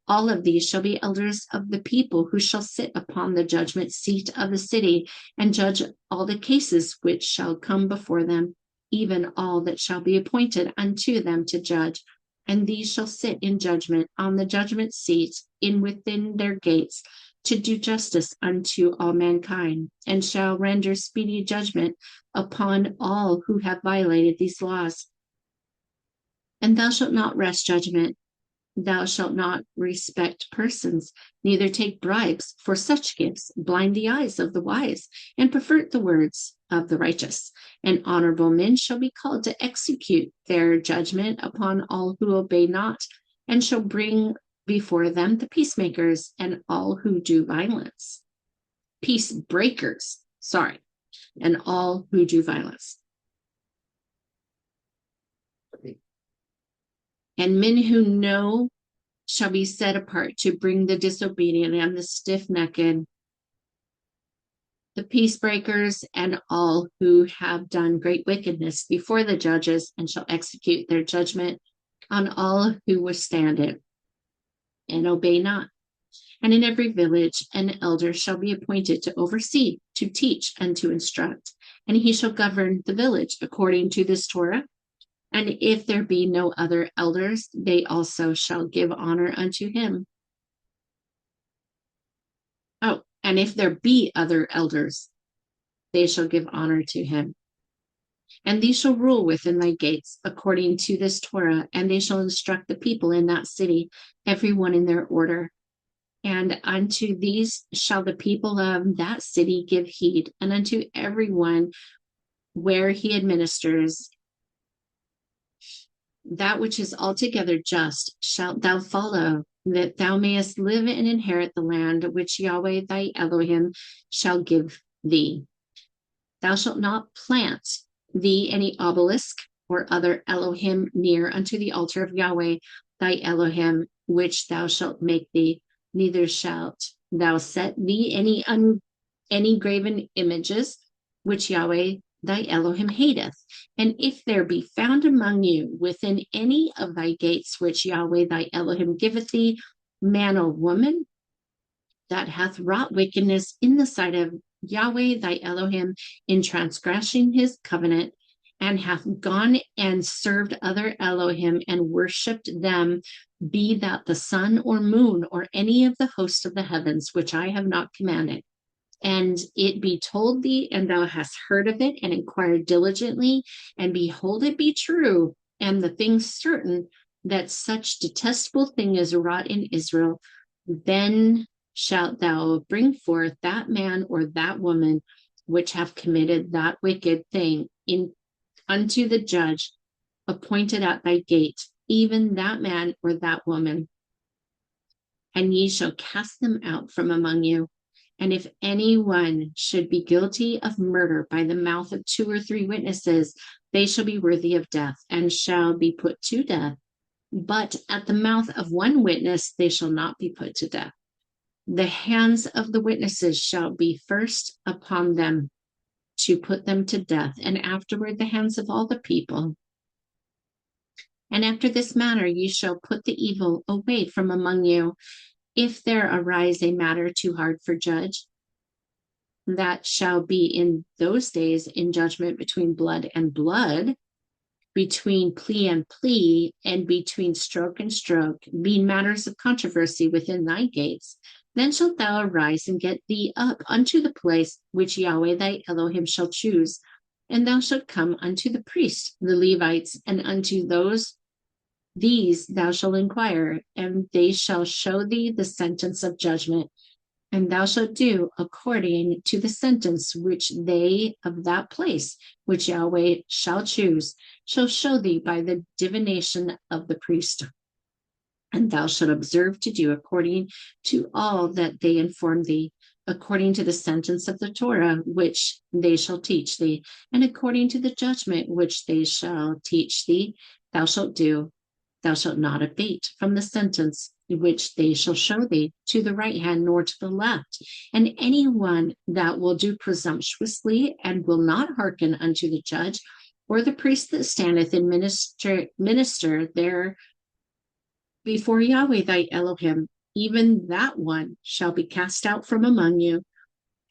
All of these shall be elders of the people, who shall sit upon the judgment seat of the city, and judge all the cases which shall come before them, even all that shall be appointed unto them to judge. And these shall sit in judgment on the judgment seat in within their gates, to do justice unto all mankind, and shall render speedy judgment upon all who have violated these laws. And thou shalt not wrest judgment. Thou shalt not respect persons, neither take bribes, for such gifts blind the eyes of the wise, and pervert the words of the righteous. And honorable men shall be called to execute their judgment upon all who obey not, and shall bring before them the peacemakers and all who do violence. Peace breakers, and all who do violence. And men who know shall be set apart to bring the disobedient and the stiff-necked, the peace breakers, and all who have done great wickedness before the judges, and shall execute their judgment on all who withstand it and obey not. And in every village an elder shall be appointed to oversee, to teach, and to instruct. And he shall govern the village according to this Torah. And if there be no other elders, they also shall give honor unto him. Oh, and if there be other elders, they shall give honor to him. And these shall rule within thy gates according to this Torah, and they shall instruct the people in that city, every one in their order. And unto these shall the people of that city give heed, and unto everyone where he administers that which is altogether just shalt thou follow, that thou mayest live and inherit the land which Yahweh thy Elohim shall give thee. Thou shalt not plant thee any obelisk or other Elohim near unto the altar of Yahweh thy Elohim, which thou shalt make thee, neither shalt thou set thee any graven images, which Yahweh thy Elohim hateth. And if there be found among you within any of thy gates which Yahweh thy Elohim giveth thee, man or woman, that hath wrought wickedness in the sight of Yahweh thy Elohim in transgressing his covenant, and hath gone and served other Elohim and worshipped them, be that the sun or moon or any of the hosts of the heavens, which I have not commanded, and it be told thee, and thou hast heard of it, and inquired diligently, and behold, it be true, and the thing certain, that such detestable thing is wrought in Israel, then shalt thou bring forth that man or that woman which have committed that wicked thing unto the judge appointed at thy gate, even that man or that woman, and ye shall cast them out from among you. And if anyone should be guilty of murder by the mouth of 2 or 3 witnesses, they shall be worthy of death, and shall be put to death. But at the mouth of 1 witness they shall not be put to death. The hands of the witnesses shall be first upon them to put them to death, and afterward the hands of all the people. And after this manner you shall put the evil away from among you. If there arise a matter too hard for judge, that shall be in those days in judgment between blood and blood, between plea and plea, and between stroke and stroke, being matters of controversy within thy gates. Then shalt thou arise and get thee up unto the place which Yahweh thy Elohim shall choose, and thou shalt come unto the priests, the Levites, and unto these thou shalt inquire, and they shall show thee the sentence of judgment. And thou shalt do according to the sentence which they of that place, which Yahweh shall choose, shall show thee by the divination of the priest. And thou shalt observe to do according to all that they inform thee, according to the sentence of the Torah which they shall teach thee, and according to the judgment which they shall teach thee, thou shalt do. Thou shalt not abate from the sentence which they shall show thee to the right hand nor to the left. And anyone that will do presumptuously and will not hearken unto the judge or the priest that standeth and minister there before Yahweh thy Elohim, even that one shall be cast out from among you.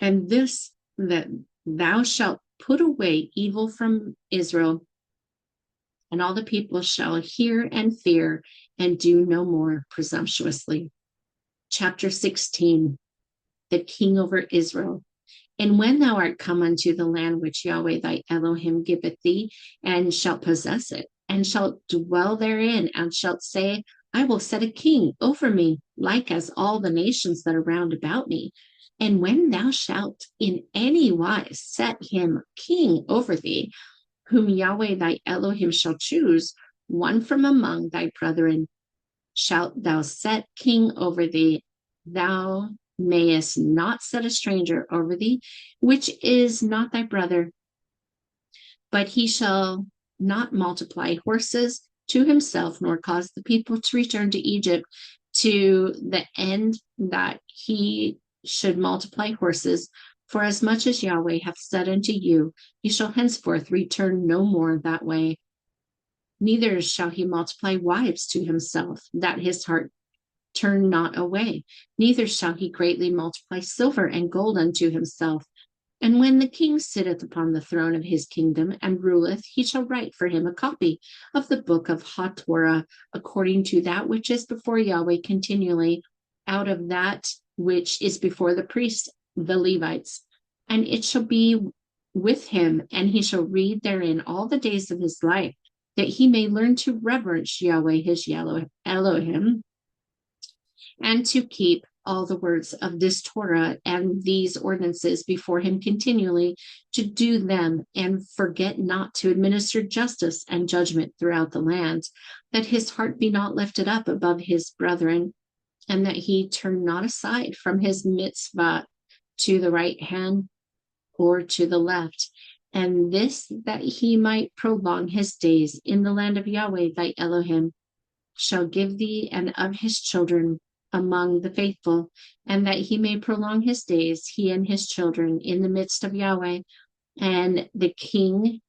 And this, that thou shalt put away evil from Israel, and all the people shall hear and fear and do no more presumptuously. Chapter 16, the king over Israel. And when thou art come unto the land which Yahweh thy Elohim giveth thee, and shalt possess it, and shalt dwell therein, and shalt say, I will set a king over me, like as all the nations that are round about me. And when thou shalt in any wise set him king over thee, whom Yahweh thy Elohim shall choose, one from among thy brethren, shalt thou set king over thee. Thou mayest not set a stranger over thee, which is not thy brother. But he shall not multiply horses to himself, nor cause the people to return to Egypt, to the end that he should multiply horses. For as much as Yahweh hath said unto you, ye shall henceforth return no more that way. Neither shall he multiply wives to himself, that his heart turn not away. Neither shall he greatly multiply silver and gold unto himself. And when the king sitteth upon the throne of his kingdom and ruleth, he shall write for him a copy of the book of Torah, according to that which is before Yahweh continually, out of that which is before the priests, the Levites. And it shall be with him, and he shall read therein all the days of his life, that he may learn to reverence Yahweh his Elohim, and to keep all the words of this Torah and these ordinances before him continually, to do them, and forget not to administer justice and judgment throughout the land, that his heart be not lifted up above his brethren, and that he turn not aside from his mitzvah to the right hand or to the left. And this, that he might prolong his days in the land of Yahweh thy Elohim, shall give thee and of his children among the faithful, and that he may prolong his days, he and his children, in the midst of Yahweh. And the king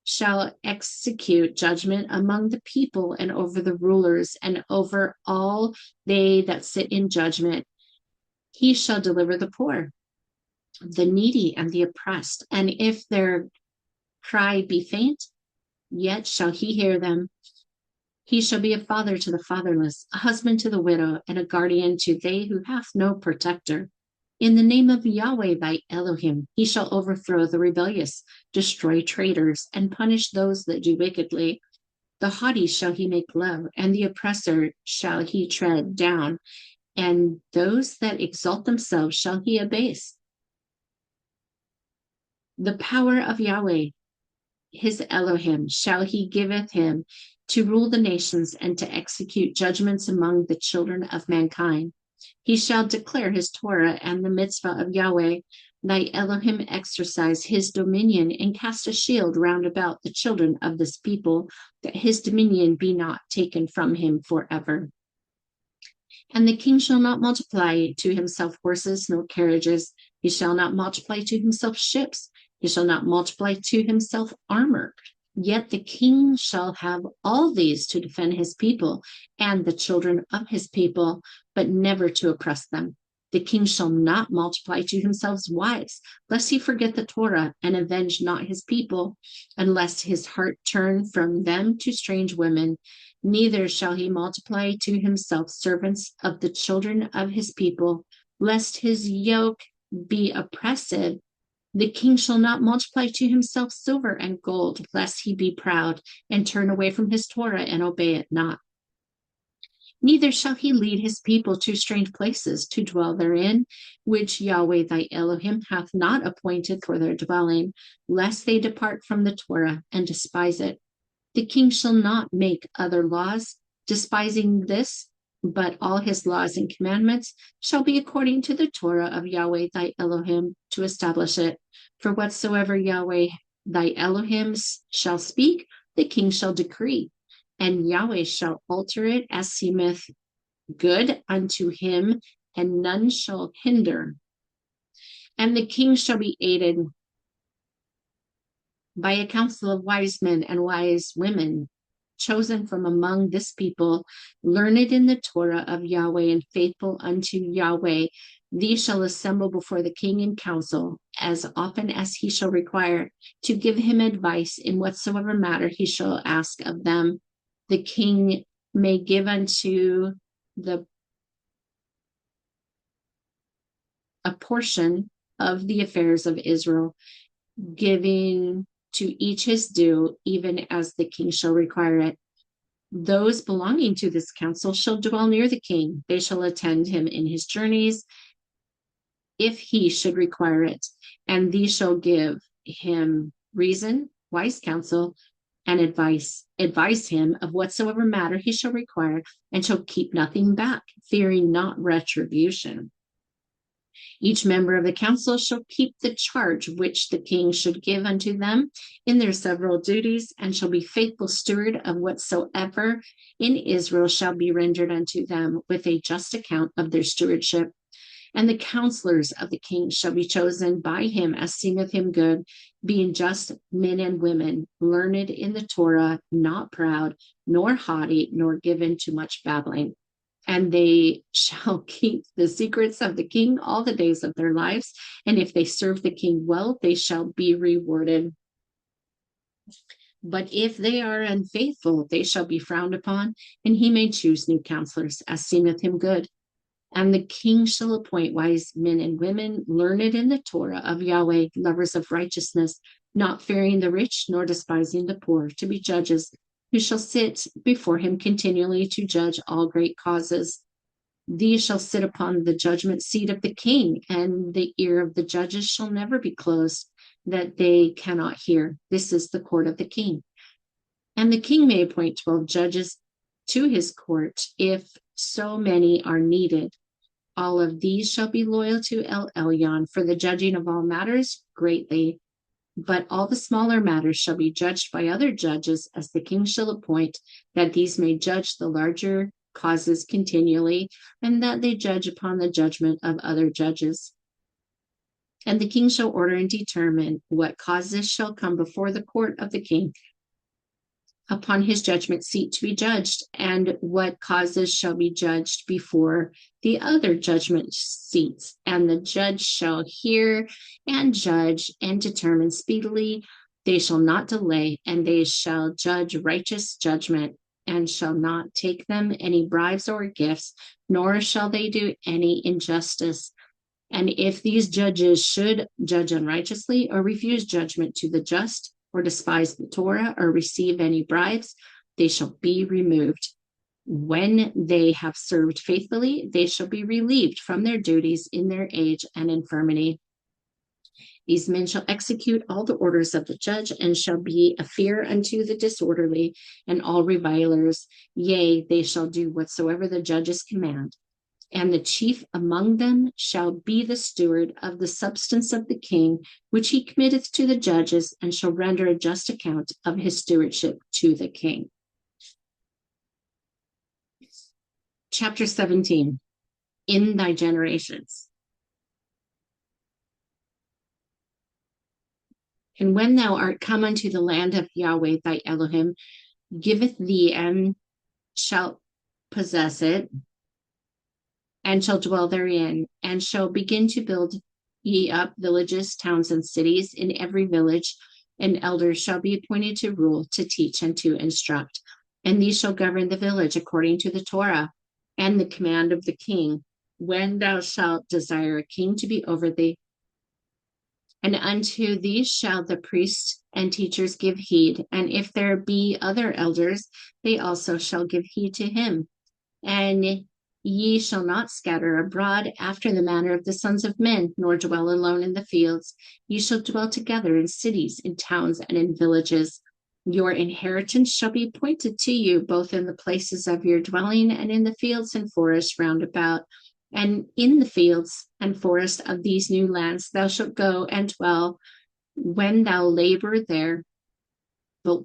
shall execute judgment among the people and over the rulers and over all they that sit in judgment. He shall deliver the poor, the needy, and the oppressed. And if their cry be faint, yet shall he hear them. He shall be a father to the fatherless, a husband to the widow, and a guardian to they who have no protector. In the name of Yahweh thy Elohim, he shall overthrow the rebellious, destroy traitors, and punish those that do wickedly. The haughty shall he make low, and the oppressor shall he tread down, and those that exalt themselves shall he abase. The power of Yahweh, his Elohim, shall he giveth him to rule the nations and to execute judgments among the children of mankind. He shall declare his Torah and the mitzvah of Yahweh. Thy Elohim exercise his dominion and cast a shield round about the children of this people, that his dominion be not taken from him forever. And the king shall not multiply to himself horses nor carriages. He shall not multiply to himself ships. He shall not multiply to himself armor. Yet the king shall have all these to defend his people and the children of his people, but never to oppress them. The king shall not multiply to himself wives, lest he forget the Torah and avenge not his people, unless his heart turn from them to strange women. Neither shall he multiply to himself servants of the children of his people, lest his yoke be oppressive. The king shall not multiply to himself silver and gold, lest he be proud and turn away from his Torah and obey it not. Neither shall he lead his people to strange places to dwell therein, which Yahweh thy Elohim hath not appointed for their dwelling, lest they depart from the Torah and despise it. The king shall not make other laws, despising this, but all his laws and commandments shall be according to the Torah of Yahweh thy Elohim to establish it. For whatsoever Yahweh thy Elohim shall speak, the king shall decree, and Yahweh shall alter it as seemeth good unto him, and none shall hinder. And the king shall be aided by a council of wise men and wise women, chosen from among this people, learned in the Torah of Yahweh and faithful unto Yahweh. These shall assemble before the king in council, as often as he shall require, to give him advice in whatsoever matter he shall ask of them. The king may give unto a portion of the affairs of Israel, giving to each his due, even as the king shall require it. Those belonging to this council shall dwell near the king. They shall attend him in his journeys, if he should require it. And these shall give him reason, wise counsel, and advise him of whatsoever matter he shall require, and shall keep nothing back, fearing not retribution. Each member of the council shall keep the charge which the king should give unto them in their several duties, and shall be faithful steward of whatsoever in Israel shall be rendered unto them, with a just account of their stewardship. And the counselors of the king shall be chosen by him as seemeth him good, being just men and women, learned in the Torah, not proud, nor haughty, nor given to much babbling. And they shall keep the secrets of the king all the days of their lives. And if they serve the king well, they shall be rewarded. But if they are unfaithful, they shall be frowned upon, and he may choose new counselors, as seemeth him good. And the king shall appoint wise men and women, learned in the Torah of Yahweh, lovers of righteousness, not fearing the rich, nor despising the poor, to be judges, who shall sit before him continually to judge all great causes. These shall sit upon the judgment seat of the king, and the ear of the judges shall never be closed, that they cannot hear. This is the court of the king. And the king may appoint 12 judges to his court, if so many are needed. All of these shall be loyal to El Elyon for the judging of all matters greatly. But all the smaller matters shall be judged by other judges, as the king shall appoint, that these may judge the larger causes continually, and that they judge upon the judgment of other judges. And the king shall order and determine what causes shall come before the court of the king upon his judgment seat to be judged, and what causes shall be judged before the other judgment seats. And the judge shall hear and judge and determine speedily. They shall not delay, and they shall judge righteous judgment, and shall not take them any bribes or gifts, nor shall they do any injustice. And if these judges should judge unrighteously, or refuse judgment to the just, or despise the Torah, or receive any bribes, they shall be removed. When they have served faithfully, they shall be relieved from their duties in their age and infirmity. These men shall execute all the orders of the judge, and shall be a fear unto the disorderly and all revilers. Yea, they shall do whatsoever the judges command. And the chief among them shall be the steward of the substance of the king, which he committeth to the judges, and shall render a just account of his stewardship to the king. Chapter 17, in thy generations. And when thou art come unto the land of Yahweh thy Elohim giveth thee, and shalt possess it, and shall dwell therein, and shall begin to build ye up villages, towns, and cities. In every village an elder shall be appointed to rule, to teach, and to instruct. And these shall govern the village according to the Torah and the command of the king. When thou shalt desire a king to be over thee, and unto these shall the priests and teachers give heed. And if there be other elders, they also shall give heed to him. And ye shall not scatter abroad after the manner of the sons of men, nor dwell alone in the fields. Ye shall dwell together in cities, in towns, and in villages. Your inheritance shall be appointed to you, both in the places of your dwelling and in the fields and forests round about. And in the fields and forests of these new lands thou shalt go and dwell when thou labor there, but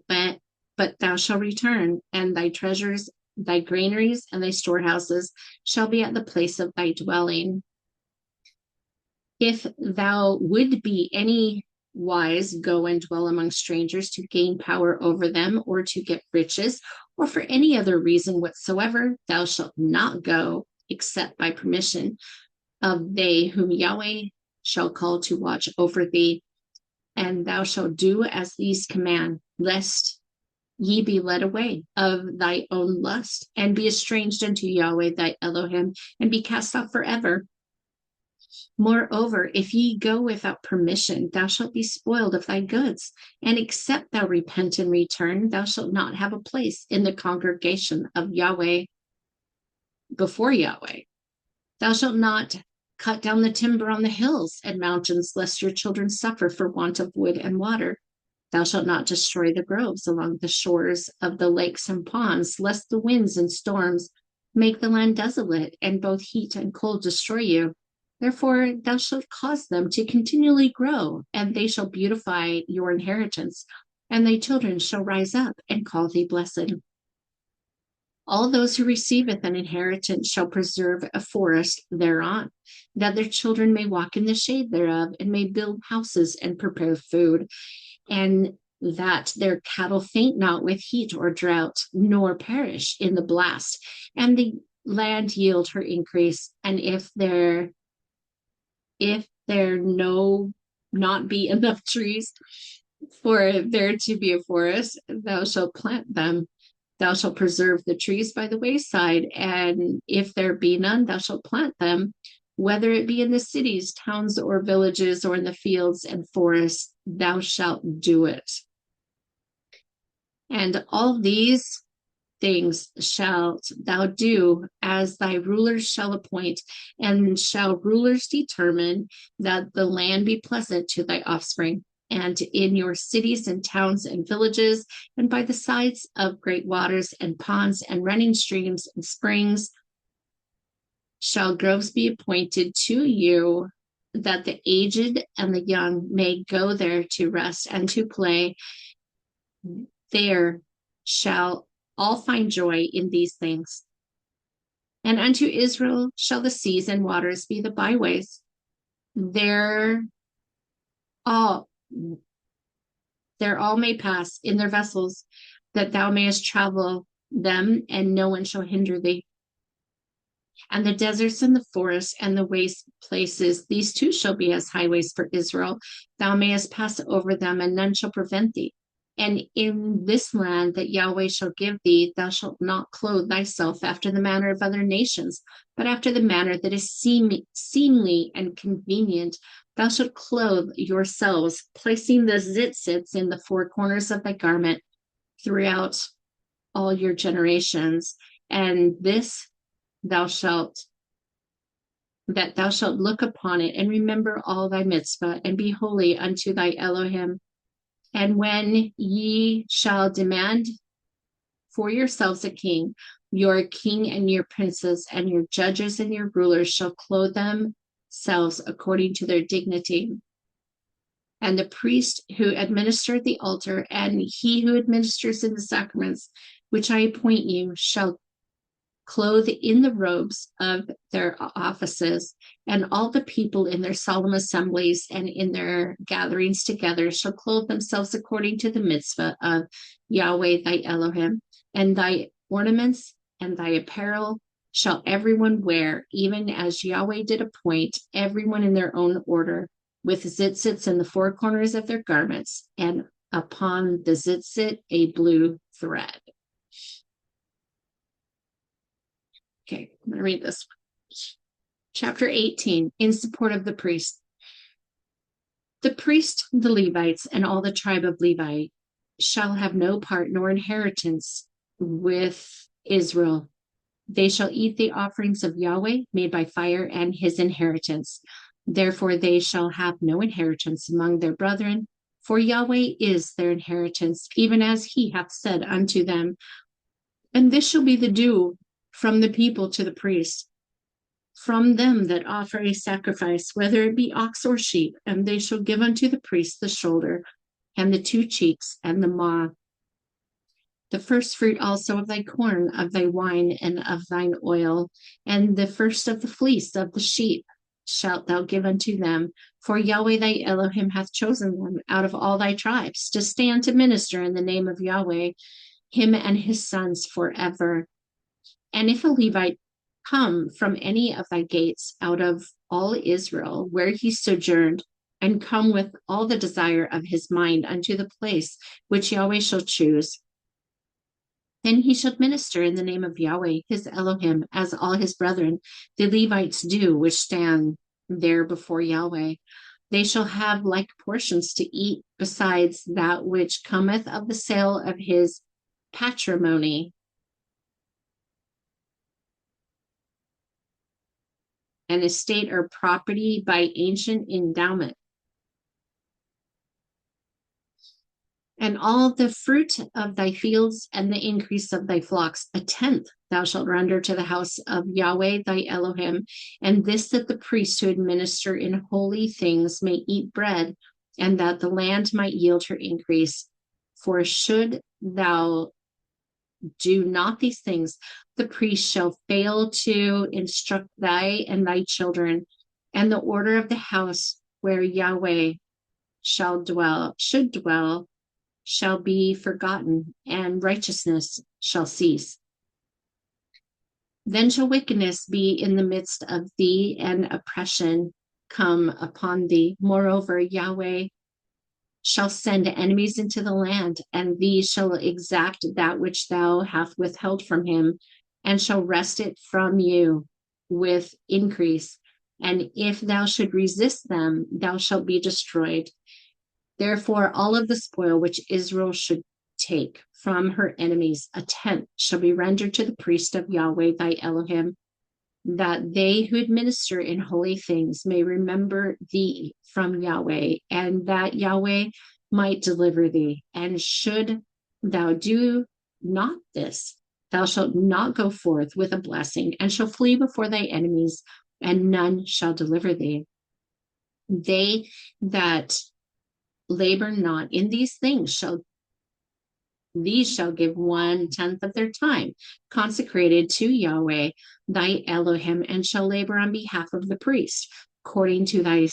thou shalt return, and thy treasures, thy granaries, and thy storehouses shall be at the place of thy dwelling. If thou would be any wise go and dwell among strangers to gain power over them, or to get riches, or for any other reason whatsoever, thou shalt not go except by permission of they whom Yahweh shall call to watch over thee. And thou shalt do as these command, lest ye be led away of thy own lust, and be estranged unto Yahweh thy Elohim, and be cast off forever. Moreover, if ye go without permission, thou shalt be spoiled of thy goods, and except thou repent and return, thou shalt not have a place in the congregation of Yahweh before Yahweh. Thou shalt not cut down the timber on the hills and mountains, lest your children suffer for want of wood and water. Thou shalt not destroy the groves along the shores of the lakes and ponds, lest the winds and storms make the land desolate, and both heat and cold destroy you. Therefore thou shalt cause them to continually grow, and they shall beautify your inheritance, and thy children shall rise up and call thee blessed. All those who receiveth an inheritance shall preserve a forest thereon, that their children may walk in the shade thereof, and may build houses and prepare food, and that their cattle faint not with heat or drought, nor perish in the blast, and the land yield her increase. And if there no not be enough trees for there to be a forest, thou shalt plant them. Thou shalt preserve the trees by the wayside, and if there be none, thou shalt plant them, whether it be in the cities, towns, or villages, or in the fields and forests, thou shalt do it. And all these things shalt thou do as thy rulers shall appoint, and shall rulers determine that the land be pleasant to thy offspring. And in your cities and towns and villages, and by the sides of great waters and ponds and running streams and springs, shall groves be appointed to you, that the aged and the young may go there to rest and to play. There shall all find joy in these things. And unto Israel shall the seas and waters be the byways. There all may pass in their vessels, that thou mayest travel them, and no one shall hinder thee. And the deserts and the forests and the waste places, these two shall be as highways for Israel. Thou mayest pass over them, and none shall prevent thee. And in this land that Yahweh shall give thee, thou shalt not clothe thyself after the manner of other nations, but after the manner that is seemly and convenient. Thou shalt clothe yourselves, placing the tzitzits in the four corners of thy garment throughout all your generations. And this thou shalt look upon it, and remember all thy mitzvah, and be holy unto thy Elohim. And when ye shall demand for yourselves a king, your king and your princes and your judges and your rulers shall clothe themselves according to their dignity. And the priest who administers the altar, and he who administers in the sacraments, which I appoint you, shall clothed in the robes of their offices, and all the people in their solemn assemblies and in their gatherings together shall clothe themselves according to the mitzvah of Yahweh thy Elohim, and thy ornaments and thy apparel shall everyone wear, even as Yahweh did appoint, everyone in their own order, with tzitzits in the four corners of their garments, and upon the tzitzit a blue thread. Okay, I'm going to read this one. Chapter 18, in support of the priest. The priest, the Levites, and all the tribe of Levi shall have no part nor inheritance with Israel. They shall eat the offerings of Yahweh made by fire and his inheritance. Therefore they shall have no inheritance among their brethren, for Yahweh is their inheritance, even as he hath said unto them. And this shall be the due from the people to the priest, from them that offer a sacrifice, whether it be ox or sheep, and they shall give unto the priest the shoulder, and the two cheeks, and the maw, the first fruit also of thy corn, of thy wine, and of thine oil, and the first of the fleece of the sheep shalt thou give unto them. For Yahweh thy Elohim hath chosen them out of all thy tribes to stand to minister in the name of Yahweh, him and his sons forever. And if a Levite come from any of thy gates out of all Israel, where he sojourned, and come with all the desire of his mind unto the place which Yahweh shall choose, then he shall minister in the name of Yahweh, his Elohim, as all his brethren, the Levites do, which stand there before Yahweh. They shall have like portions to eat, besides that which cometh of the sale of his patrimony, an estate or property by ancient endowment. And all the fruit of thy fields and the increase of thy flocks, a tenth thou shalt render to the house of Yahweh thy Elohim, and this that the priests who administer in holy things may eat bread, and that the land might yield her increase. For should thou do not these things, the priest shall fail to instruct thy and thy children, and the order of the house where Yahweh should dwell, shall be forgotten, and righteousness shall cease. Then shall wickedness be in the midst of thee, and oppression come upon thee. Moreover, Yahweh shall send enemies into the land, and these shall exact that which thou hast withheld from him, and shall wrest it from you with increase. And if thou should resist them, thou shalt be destroyed. Therefore, all of the spoil which Israel should take from her enemies, a tenth shall be rendered to the priest of Yahweh thy Elohim, that they who administer in holy things may remember thee from Yahweh, and that Yahweh might deliver thee. And should thou do not this, thou shalt not go forth with a blessing, and shall flee before thy enemies, and none shall deliver thee. They that labor not in these things shall give 1/10 of their time consecrated to Yahweh thy Elohim, and shall labor on behalf of the priest according to thy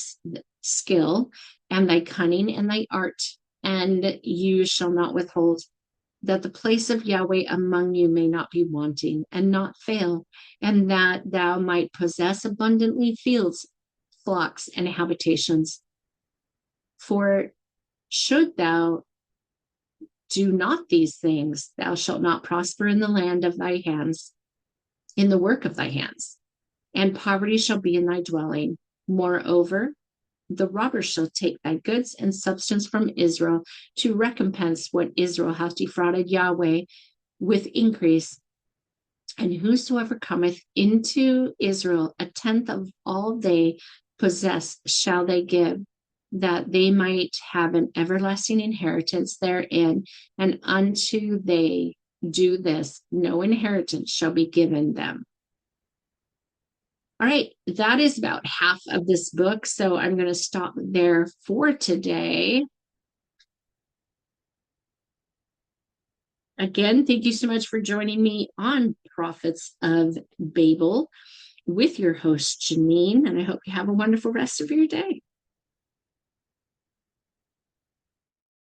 skill and thy cunning and thy art. And you shall not withhold, that the place of Yahweh among you may not be wanting and not fail, and that thou might possess abundantly fields, flocks, and habitations. For should thou do not these things, thou shalt not prosper in the land of thy hands, in the work of thy hands, and poverty shall be in thy dwelling. Moreover, the robber shall take thy goods and substance from Israel, to recompense what Israel hath defrauded Yahweh with increase. And whosoever cometh into Israel, a tenth of all they possess shall they give, that they might have an everlasting inheritance therein. And unto they do this, no inheritance shall be given them. All right, that is about half of this book, so I'm going to stop there for today. Again, thank you so much for joining me on Prophets of Babel with your host, Janine, and I hope you have a wonderful rest of your day.